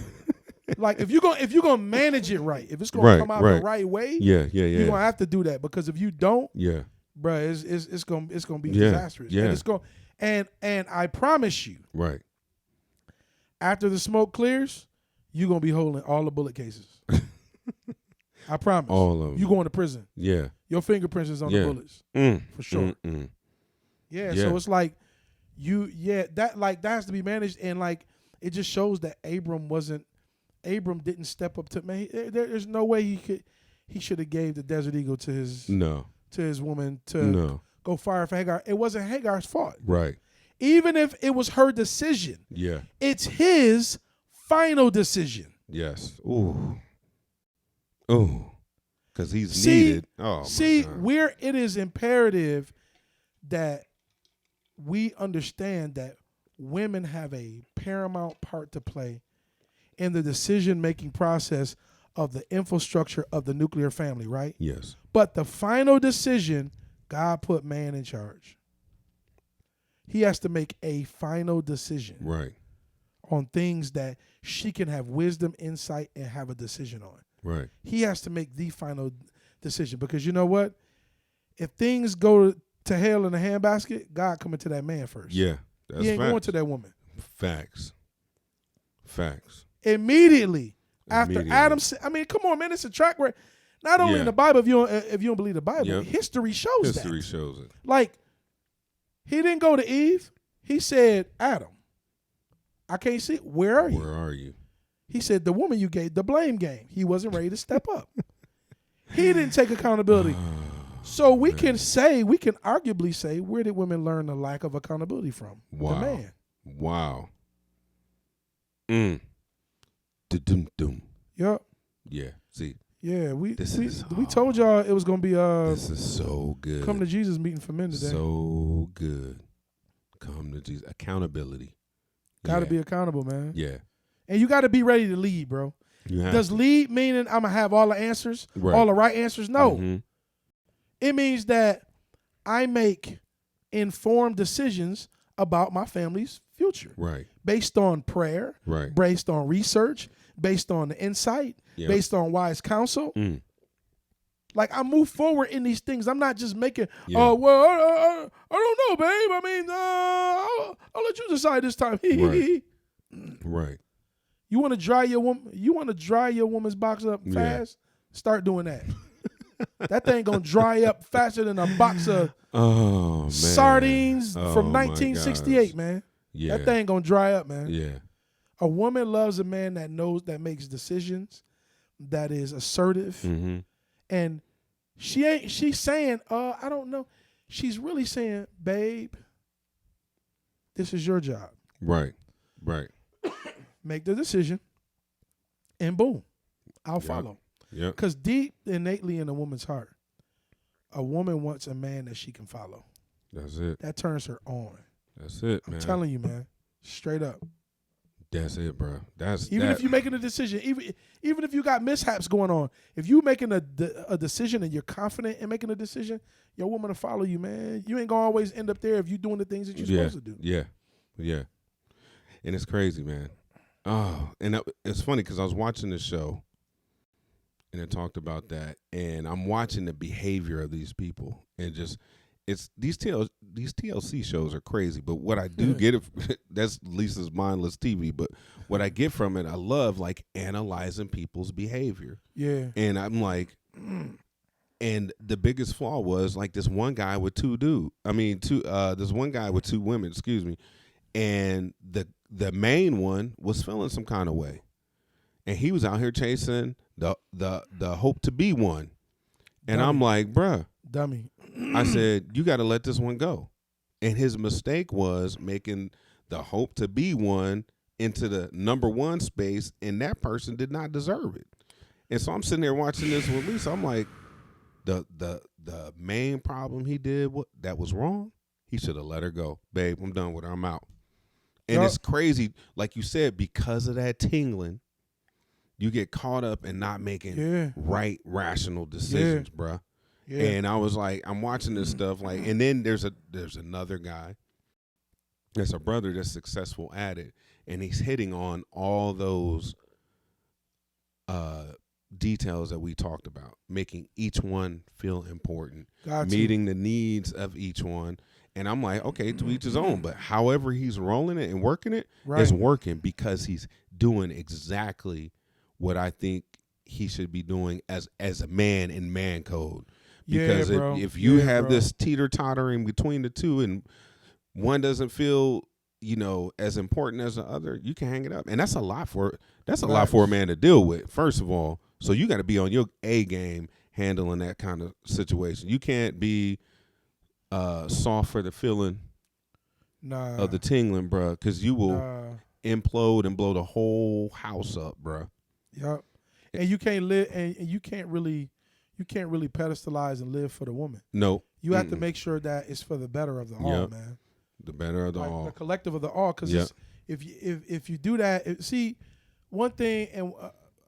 Like if you're gonna manage it right, if it's gonna Right, come out right. the right way, Yeah. Yeah. you're Yeah. gonna have to do that. Because if you don't, Yeah. bro, it's gonna be Yeah, disastrous. yeah. And it's going and I promise you, Right. after the smoke clears, you're gonna be holding all the bullet cases. I promise. All of them. You going to prison. Yeah. Your fingerprints is on Yeah. the bullets. Mm. For sure. Mm-mm. Yeah, Yeah. so it's like that has to be managed, and like it just shows that Abram didn't step up to man. There's no way he should have gave the Desert Eagle to his No. woman to No. go fire for Hagar. It wasn't Hagar's fault. Right. Even if it was her decision, Yeah. it's his final decision. Yes. Ooh. Ooh. Because he's See- needed. Oh, See, my God. where it is imperative that we understand that women have a paramount part to play in the decision-making process of the infrastructure of the nuclear family, right? Yes. But the final decision, God put man in charge. He has to make a final decision Right. on things that she can have wisdom, insight, and have a decision on. Right. He has to make the final decision, because you know what? If things go to hell in a handbasket, God coming to that man first. Yeah. That's He ain't facts. going to that woman. Facts. Facts. Immediately after Immediately. Adam, I mean, come on, man, it's a track record. Not only Yeah. in the Bible, if you don't believe the Bible, Yep. history shows History that. shows it. Like, he didn't go to Eve. He said, Adam, I can't see. Where are you? Where are you? He said, the woman you gave, the blame game. He wasn't ready to step up. He didn't take accountability. So we can arguably say, where did women learn the lack of accountability from? Wow. The man. Wow. Mm. Dum. Yep. Yeah. See, Yeah, we This is told y'all it was gonna be this is so good. come to Jesus meeting for men today. So good. Come to Jesus. Accountability. Gotta Yeah. be accountable, man. Yeah. And you gotta be ready to lead, bro. You have Does to. lead meaning I'm gonna have all the answers, Right. all the right answers? No. Mhm. It means that I make informed decisions about my family's future Right. based on prayer, Right. based on research, based on insight, Yeah. based on wise counsel. Mm. Like, I move forward in these things. I'm not just making, Yeah. I don't know, babe. I mean, I'll let you decide this time. Right. Right. You want to dry your woman's box up Yeah. fast? Start doing that. That thing gonna dry up faster than a box of Oh man. sardines Oh, from my 1968, gosh. man. Yeah. That thing gonna dry up, man. Yeah. A woman loves a man that makes decisions, that is assertive, Mm-hmm. and she's saying, I don't know. She's really saying, babe, this is your job. Right. Right. Make the decision, and boom, I'll Yep. follow. Yep. Because deep innately in a woman's heart, a woman wants a man that she can follow. That's it. That turns her on. That's it, man. I'm telling you, man, straight up. That's it, bro. That's Even that. if you're making a decision, even if you got mishaps going on, if you making a decision and you're confident in making a decision, your woman will follow you, man. You ain't gonna always end up there if you're doing the things that you're supposed to do. Yeah. Yeah. And it's crazy, man. Oh, and it's funny because I was watching the show, and it talked about that, and I'm watching the behavior of these people, and just it's these TLC shows are crazy. But what I do get that's Lisa's mindless TV. But what I get from it, I love like analyzing people's behavior, Yeah. and I'm like, And the biggest flaw was like this one guy with this one guy with two women, excuse me. And the main one was feeling some kind of way. And he was out here chasing the hope to be one. And Dummy. I'm like, bruh, Dummy. I said, you got to let this one go. And his mistake was making the hope to be one into the number one space, and that person did not deserve it. And so I'm sitting there watching this with Lisa. I'm like, the main problem he did that was wrong, he should have let her go. Babe, I'm done with her. I'm out. And it's crazy, like you said, because of that tingling, you get caught up in not making right, rational decisions, bruh. Yeah. And I was like, I'm watching this stuff, like, and then there's another guy that's a brother that's successful at it, and he's hitting on all those details that we talked about, making each one feel important, meeting the needs of each one. And I'm like, okay, to each his own. But however he's rolling it and working it is working because he's doing exactly what I think he should be doing as a man in man code. Because if you have this teeter-tottering between the two and one doesn't feel, as important as the other, you can hang it up. And that's a lot for a man to deal with, first of all. So you got to be on your A game handling that kind of situation. You can't be soft for the feeling of the tingling, bro, because you will implode and blow the whole house up, bro. Yep. And you can't live, and you can't really pedestalize and live for the woman. No. You have to make sure that it's for the better of the all, man. The better of the all. The collective of the all. Because if you do that, see, one thing and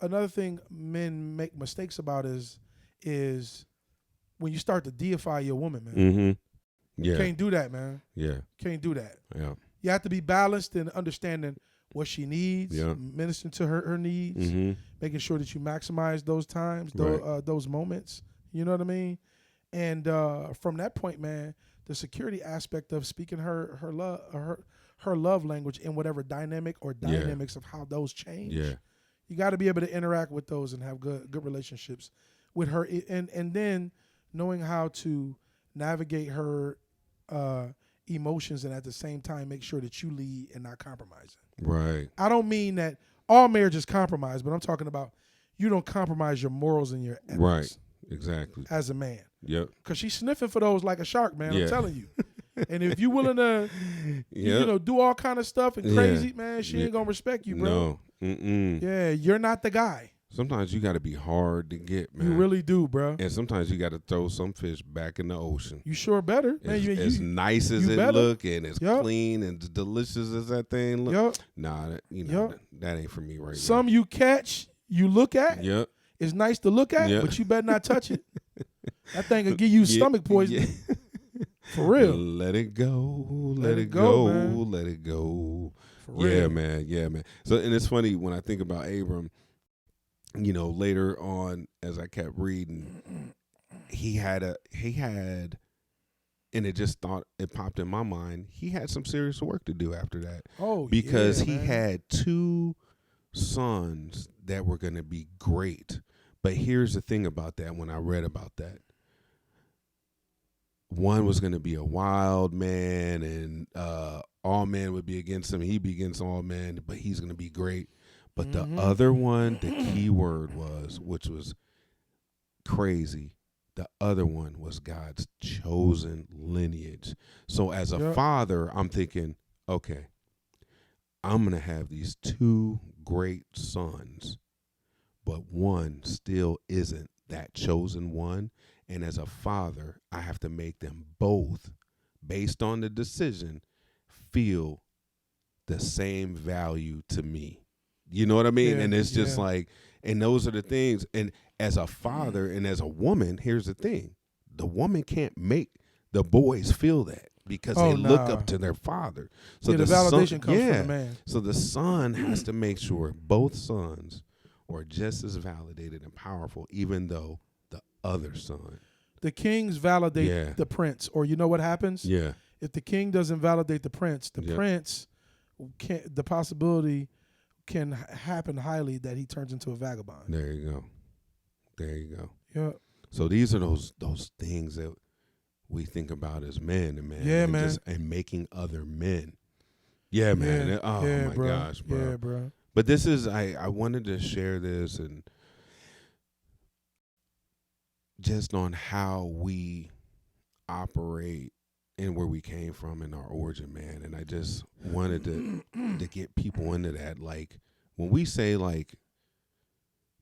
another thing men make mistakes about is when you start to deify your woman, man. Mm-hmm. Yeah. You can't do that, man. Yeah. Can't do that. Yeah. You have to be balanced in understanding what she needs, ministering to her needs, making sure that you maximize those times, those moments. You know what I mean? And from that point, man, the security aspect of speaking her love language in whatever dynamic or dynamics of how those change. Yeah. You got to be able to interact with those and have good relationships with her, and then knowing how to navigate her emotions and at the same time make sure that you lead and not compromising. Right. I don't mean that all marriage is compromise, but I'm talking about you don't compromise your morals and your ethics. Right. Exactly. As a man. Yep. Because she's sniffing for those like a shark, man. I'm telling you. And if you're willing to, do all kind of stuff and crazy, man, she ain't gonna respect you, bro. No. Mm-mm. Yeah, you're not the guy. Sometimes you got to be hard to get, man. You really do, bro. And sometimes you got to throw some fish back in the ocean. You sure better, man. As nice as it look and as clean and as delicious as that thing look. Nah, that ain't for me right now. Some you catch, you look at. Yep. It's nice to look at, but you better not touch it. That thing will give you stomach poison. For real. Let it go. Let it go. Man. Let it go. For real. Man. Yeah, man. So, and it's funny when I think about Abram, later on as I kept reading, he had, and it popped in my mind, he had some serious work to do after that. Oh, because he had two sons that were going to be great. But here's the thing about that when I read about that. One was going to be a wild man and all men would be against him. He'd be against all men, but he's going to be great. But the other one, the key word was, which was crazy, the other one was God's chosen lineage. So as a father, I'm thinking, okay, I'm going to have these two great sons, but one still isn't that chosen one. And as a father, I have to make them both, based on the decision, feel the same value to me. You know what I mean? And it's just like, and those are the things. And as a father and as a woman, here's the thing. The woman can't make the boys feel that because they look up to their father. So the validation comes from the man. So the son has to make sure both sons are just as validated and powerful, even though the other son. The kings validate the prince, or you know what happens? Yeah. If the king doesn't validate the prince can't. The possibility can happen highly that he turns into a vagabond. There you go. Yeah. So these are those things that we think about as men, and Yeah, and man. and making other men. Yeah, man. Yeah. Oh yeah, my bro. gosh, bro. Yeah, bro. But this is I wanted to share this and just on how we operate and where we came from in our origin, man. And I just wanted to get people into that. Like when we say like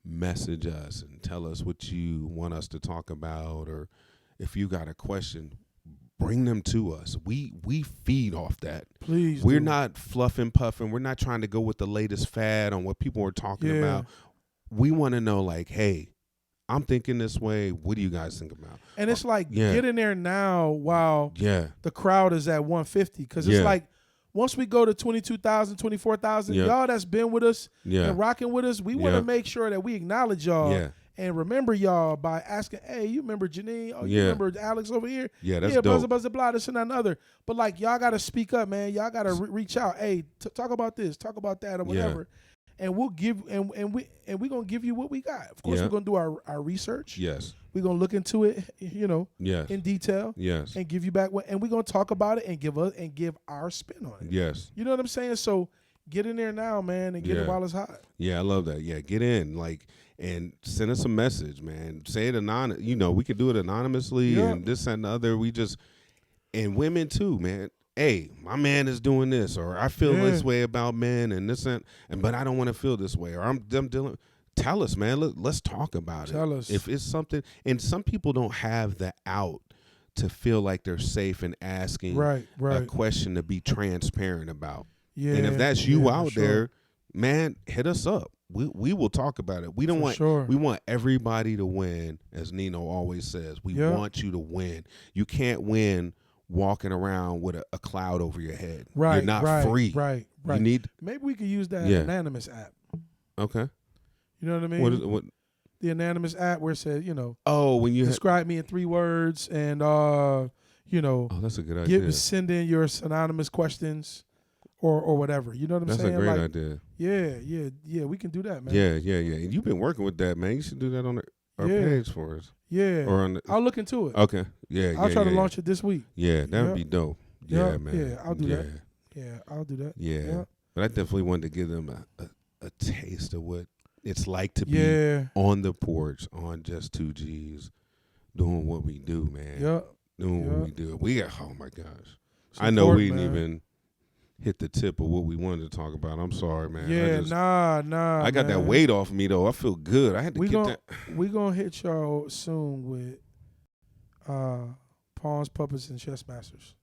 message us and tell us what you want us to talk about, or if you got a question, bring them to us. We feed off that. Please. We're do. not fluffing, puffing. We're not trying to go with the latest fad on what people are talking Yeah. about. We want to know, like, hey, I'm thinking this way. What do you guys think about? And it's like, yeah. get in there now while Yeah. the crowd is at 150. Because it's Yeah. like, once we go to 22,000, 24,000, Yeah. y'all that's been with us Yeah. and rocking with us, we want to Yeah. make sure that we acknowledge y'all Yeah. and remember y'all by asking, hey, you remember Janine? Oh, you Yeah. remember Alex over here? Yeah, that's yeah, dope. blah, blah, this and that and other. But like, y'all got to speak up, man. Y'all got to reach out. Hey, talk about this, talk about that, or whatever. And we'll give, and we're going to give you what we got. Of course, Yeah. we're going to do our research. Yes. We're going to look into it, Yes. in detail. Yes. And give you back what, and we're gonna talk about it and give our spin on it. Yes. You know what I'm saying? So get in there now, man, and get it Yeah. while it's hot. Yeah, I love that. Yeah, get in, like, and send us a message, man. Say it anonymous. We could do it anonymously Yeah. and this and the other. And women too, man. Hey, my man is doing this, or I feel this way about men, and this and but I don't want to feel this way, or I'm dealing. Tell us, man. Let's talk about it. Tell us if it's something. And some people don't have the out to feel like they're safe in asking right. a question to be transparent about. Yeah. And if that's you out for there, man, hit us up. We will talk about it. We don't want we want everybody to win, as Nino always says. We want you to win. You can't win walking around with a cloud over your head. Right. You're not free. Right. You need. Maybe we could use that Yeah. Anonymous app. Okay. You know what I mean? What is what? The Anonymous app where it says, Oh, when you describe me in 3 words, and oh, that's a good idea. send in your anonymous questions, or whatever. You know what I'm That's saying? a great like, idea. Yeah. We can do that, man. Yeah. And you've been working with that, man. You should do that on our page for us. Yeah. Or on I'll look into it. Okay. Yeah. I'll try to launch it this week. Yeah, that would be dope. Yeah, man. Yeah, I'll do that. Yeah, I'll do that. Yeah. Yeah. But I definitely wanted to give them a taste of what it's like to be on the porch on Just 2 G's doing what we do, man. Yeah. Doing what we do. Oh my gosh. It's I know we important, didn't man. even hit the tip of what we wanted to talk about. I'm sorry, man. Yeah, nah. I got that man. weight off me though. I feel good. I had to We get gon- that. We gonna hit y'all soon with Pawns, Puppets, and Chess Masters.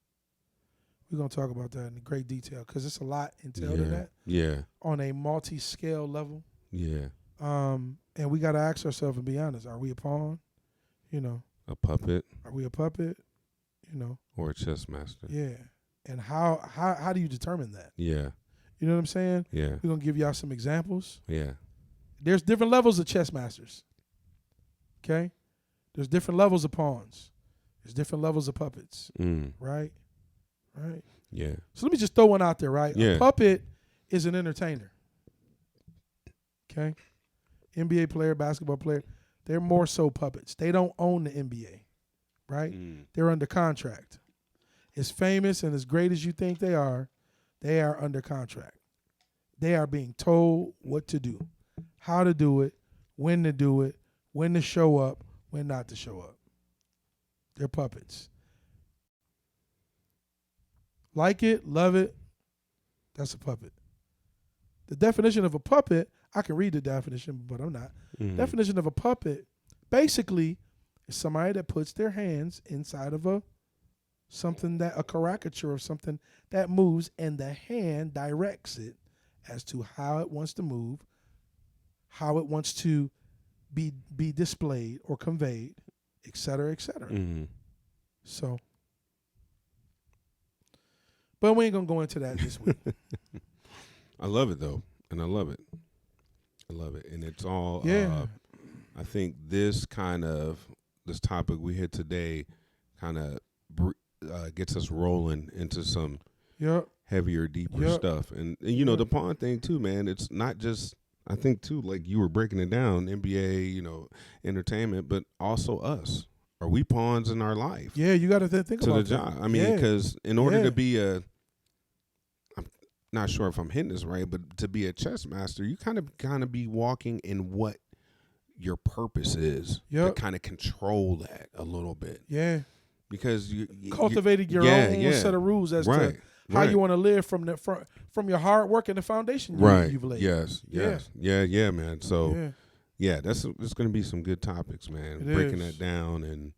We're gonna talk about that in great detail because it's a lot entailed in that Yeah. on a multi-scale level. Yeah. And we gotta ask ourselves and be honest: are we a pawn? A puppet Are we a puppet? or a chess master. Yeah. And how do you determine that? Yeah. You know what I'm saying? Yeah. We're gonna give y'all some examples. Yeah. There's different levels of chess masters. Okay? There's different levels of pawns. There's different levels of puppets. Right? Right. Yeah. So let me just throw one out there, right? Yeah. A puppet is an entertainer. Okay? NBA player, basketball player, they're more so puppets. They don't own the NBA, right? They're under contract. As famous and as great as you think they are under contract. They are being told what to do, how to do it, when to show up, when not to show up. They're puppets. Like it, love it, that's a puppet. The definition of a puppet, I can read the definition, but I'm not. Definition of a puppet, basically, is somebody that puts their hands inside of a caricature of something that moves, and the hand directs it as to how it wants to move, how it wants to be displayed or conveyed, et cetera, et cetera. So, but we ain't gonna go into that this week. I love it though, and I love it. And it's all. I think this topic we hit today, kind of gets us rolling into some heavier, deeper stuff. And the pawn thing too, man. It's not just I think too, like you were breaking it down, NBA, entertainment, but also us. Are we pawns in our life Yeah, you got to think to the about that. job? I mean, Yeah. because in order Yeah. to be I'm not sure if I'm hitting this right, but to be a chess master, you kind of be walking in what your purpose is to Yep. kind of control that a little bit. Yeah. Because Cultivating your own set of rules as to how you want to live from your hard work and the foundation you've laid. Yes. Yeah, man. So Yeah. it's going to be some good topics, man. It Breaking is. that down and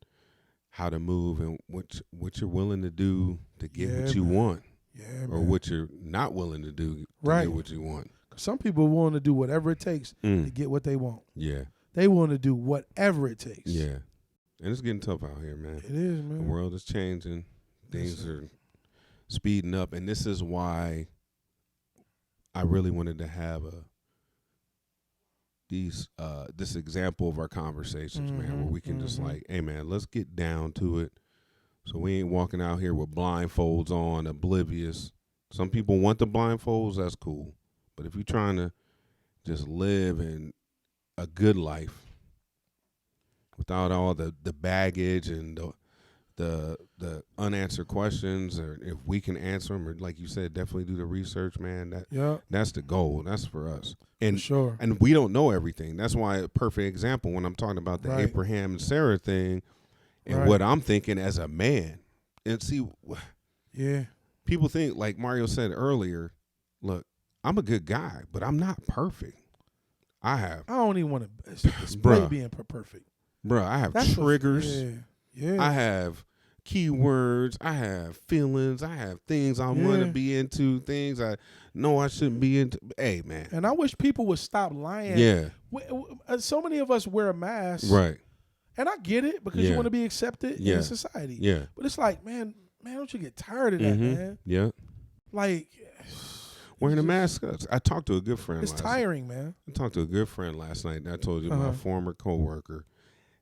how to move and what you're willing to do to get Yeah, what you man. want, Yeah, or man. what you're not willing to do to Right. get what you want. Some people willing to do whatever it takes to get what they want. Yeah, They willing to do whatever it takes. yeah. And it's getting tough out here, man. It is, man. The world is changing. Things are speeding up, and this is why I really wanted to have this example of our conversations, man, where we can just like, hey, man, let's get down to it. So we ain't walking out here with blindfolds on, oblivious. Some people want the blindfolds, that's cool. But if you're trying to just live in a good life without all the baggage and the unanswered questions, or if we can answer them, or like you said, definitely do the research, man. That's the goal. That's for us. And for sure. And we don't know everything. That's why a perfect example when I'm talking about the Abraham and Sarah thing and what I'm thinking as a man. And see, people think, like Mario said earlier, look, I'm a good guy, but I'm not perfect. I don't even want to display being perfect. Bro, I have triggers. I have keywords. I have feelings. I have things I want to be into, things I know I shouldn't be into. Hey, man. And I wish people would stop lying. Yeah. So many of us wear a mask. Right. And I get it because you want to be accepted in society. Yeah. But it's like, man, don't you get tired of that, man? Yeah. Like, wearing a mask. I talked to a good friend. It's tiring, man. I talked to a good friend last night. And I told you my former coworker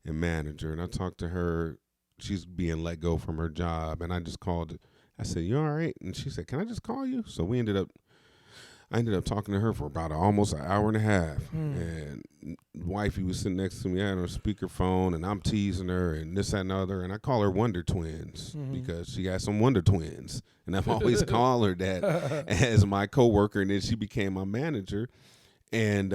and manager. And I talked to her. She's being let go from her job. And I just called. I said, you all right? And she said, can I just call you? So I ended up talking to her for about almost an hour and a half. And wifey was sitting next to me. I had her speakerphone, and I'm teasing her and this, that, and the other. And I call her Wonder Twins because she got some Wonder Twins. And I've always called her that as my coworker. And then she became my manager. And,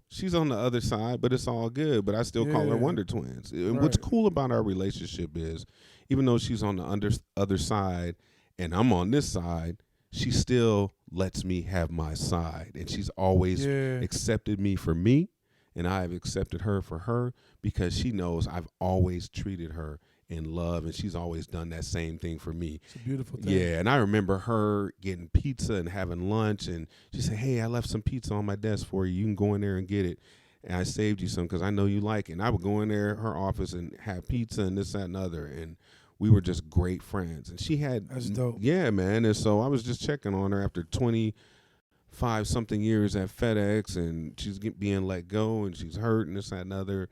she's on the other side, but it's all good. But I still call her Wonder Twins. And what's cool about our relationship is, even though she's on the other side and I'm on this side, she still lets me have my side. And she's always accepted me for me, and I have accepted her for her, because she knows I've always treated her in love, and she's always done that same thing for me. It's a beautiful thing. Yeah, and I remember her getting pizza and having lunch, and she said, hey, I left some pizza on my desk for you. You can go in there and get it. And I saved you some because I know you like it. And I would go in there, her office, and have pizza and this, that, and other. And we were just great friends. And she had... That's dope. Yeah, man. And so I was just checking on her after 25-something years at FedEx, and she's being let go, and she's hurt, and this, that, and other.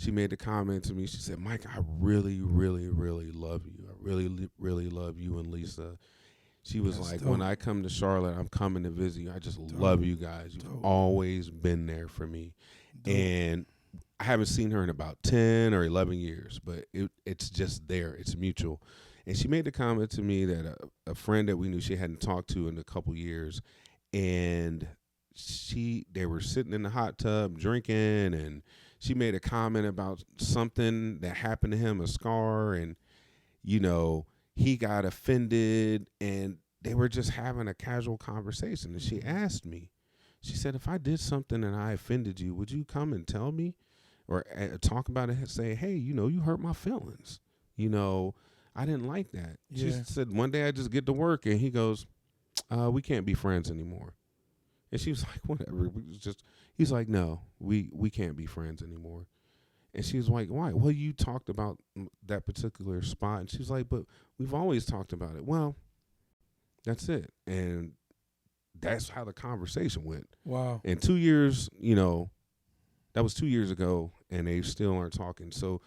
She made the comment to me. She said, Mike, I really, really, really love you. I really, really love you and Lisa. She was like, dope. When I come to Charlotte, I'm coming to visit you. I just love you guys. You've always been there for me. And I haven't seen her in about 10 or 11 years, but it's just there. It's mutual. And she made the comment to me that a friend that we knew she hadn't talked to in a couple years, and they were sitting in the hot tub drinking, and she made a comment about something that happened to him, a scar, and, he got offended, and they were just having a casual conversation. And she asked me, she said, if I did something and I offended you, would you come and tell me or talk about it and say, hey, you hurt my feelings. I didn't like that. Yeah. She said, one day I just get to work, and he goes, we can't be friends anymore. And she was like, whatever. He's like, no, we can't be friends anymore. And she was like, why? Well, you talked about that particular spot. And she's like, but we've always talked about it. Well, that's it. And that's how the conversation went. Wow. And 2 years, that was 2 years ago, and they still aren't talking. So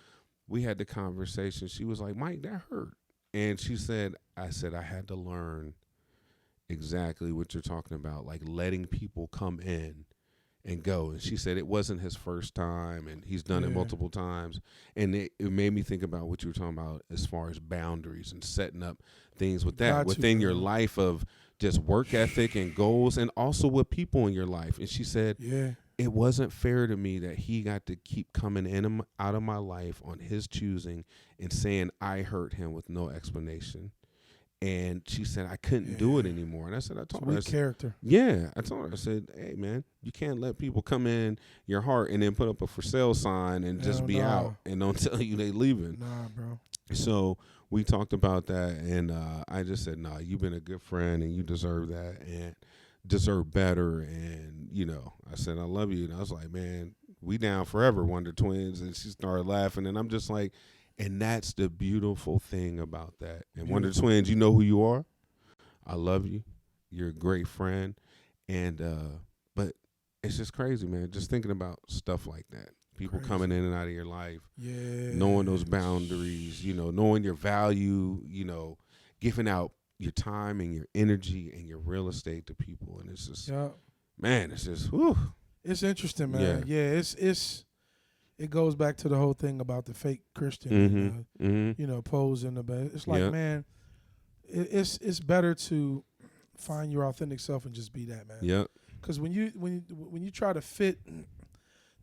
we had the conversation. She was like, Mike, that hurt. And she said, I had to learn exactly what you're talking about, like letting people come in and go. And she said it wasn't his first time, and he's done it multiple times. And it made me think about what you were talking about as far as boundaries and setting up things with that within your life of just work ethic and goals, and also with people in your life. And she said, it wasn't fair to me that he got to keep coming in and out of my life on his choosing and saying I hurt him with no explanation. And she said, I couldn't do it anymore. And I said, I told her. Character. Yeah. I told her, I said, hey, man, you can't let people come in your heart and then put up a for sale sign and just be out and don't tell you they leaving. Nah, bro. So we talked about that, and I just said, nah, you've been a good friend, and you deserve that and deserve better. And, you know, I said, I love you. And I was like, man, we down forever, Wonder Twins. And she started laughing, and I'm just like, and that's the beautiful thing about that. And Wonder Twins, you know who you are. I love you. You're a great friend. And but it's just crazy, man, just thinking about stuff like that. People coming in and out of your life, knowing those boundaries, you know, knowing your value, you know, giving out your time and your energy and your real estate to people. And it's just, man, it's just, whew. It's interesting, man. Yeah, it goes back to the whole thing about the fake Christian, you know, posing the best. It's like, man, it's better to find your authentic self and just be that, man. Yep. Because when you try to fit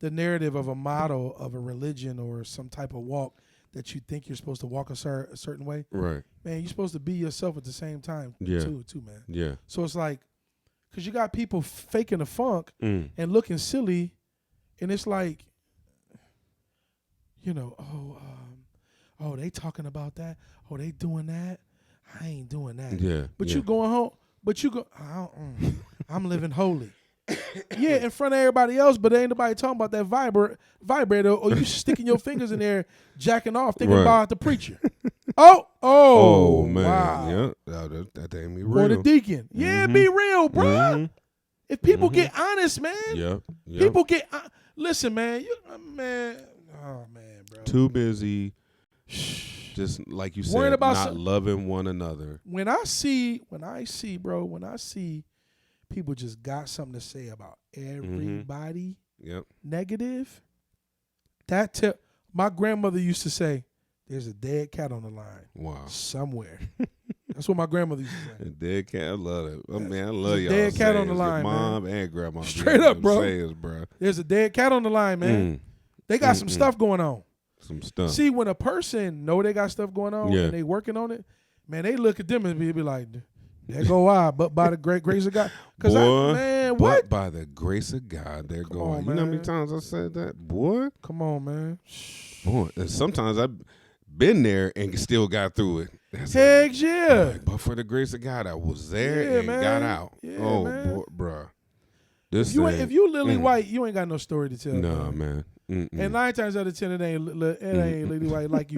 the narrative of a model of a religion or some type of walk that you think you're supposed to walk a certain way, right? Man, you're supposed to be yourself at the same time, too, man. Yeah. So it's like, because you got people faking the funk and looking silly, and it's like, you know, oh, they talking about that. Oh, they doing that. I ain't doing that. Yeah. But you going home. But you go. I'm living holy. Yeah, in front of everybody else, but ain't nobody talking about that vibrator, or you sticking your fingers in there, jacking off, thinking about the preacher. Oh, man, wow. Yeah, that ain't me real. Or the deacon. Yeah, be real, bro. If people get honest, man. Yep. People get listen, man. Oh man, bro. Too busy. Just like you said, not loving one another. When I see people just got something to say about everybody negative, my grandmother used to say, there's a dead cat on the line. Wow. Somewhere. That's what my grandmother used to say. A dead cat, I love it. Oh, man, I love y'all. Dead cat on the line, mom man. and grandma. Straight up, bro. Bro. There's a dead cat on the line, man. They got some stuff going on. Some stuff. See, when a person know they got stuff going on and they working on it, man, they look at them and be like, there go I, but by the great grace of God. Because But by the grace of God, they're going. You know how many times I said that? Boy. Come on, man. Boy. And sometimes I've been there and still got through it. Heck yeah. Like, but for the grace of God, I was there and got out. Yeah, boy, bruh. If you Lily White, you ain't got no story to tell. No, man. And 9 times out of 10, it ain't Lily White like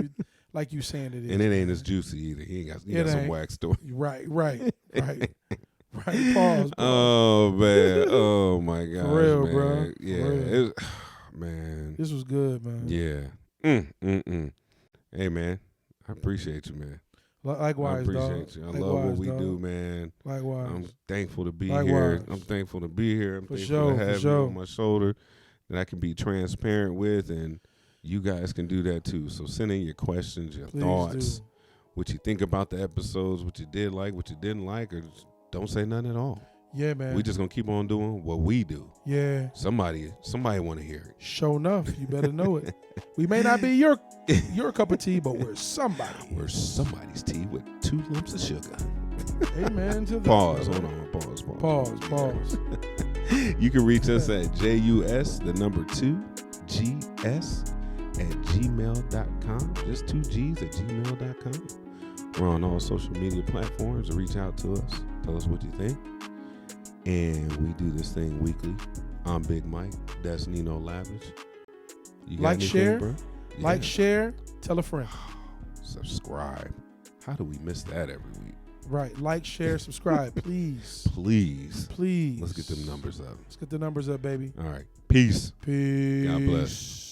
you saying it is. And it ain't as juicy either. He got some wax story. Right. Pause. Oh man. Oh my God. For real, man. bro. Yeah. Man. This was good, man. Yeah. Hey man, I appreciate you, man. Likewise, I appreciate you. I love what we do, man. Likewise. I'm thankful to be here. I'm thankful to be here. I'm thankful to have you on my shoulder that I can be transparent with, and you guys can do that too. So send in your questions, your thoughts, what you think about the episodes, what you did like, what you didn't like, or just don't say nothing at all. Yeah, man. We just gonna keep on doing what we do. Yeah. Somebody want to hear it. Sure enough, you better know it. We may not be your cup of tea, but we're somebody. We're somebody's tea with 2 lumps of sugar. Amen to that. Pause. Hold on. Pause. You can reach us at JUS2GS@gmail.com. Just 2 G's at gmail.com. We're on all social media platforms. Reach out to us. Tell us what you think. And we do this thing weekly. I'm Big Mike. That's Nino Lavish. You got anything, share, bro? Yeah. Like, share, tell a friend. Subscribe. How do we miss that every week? Right. Like, share, subscribe, please. Please. Please. Let's get them numbers up. Let's get the numbers up, baby. All right. Peace. Peace. God bless.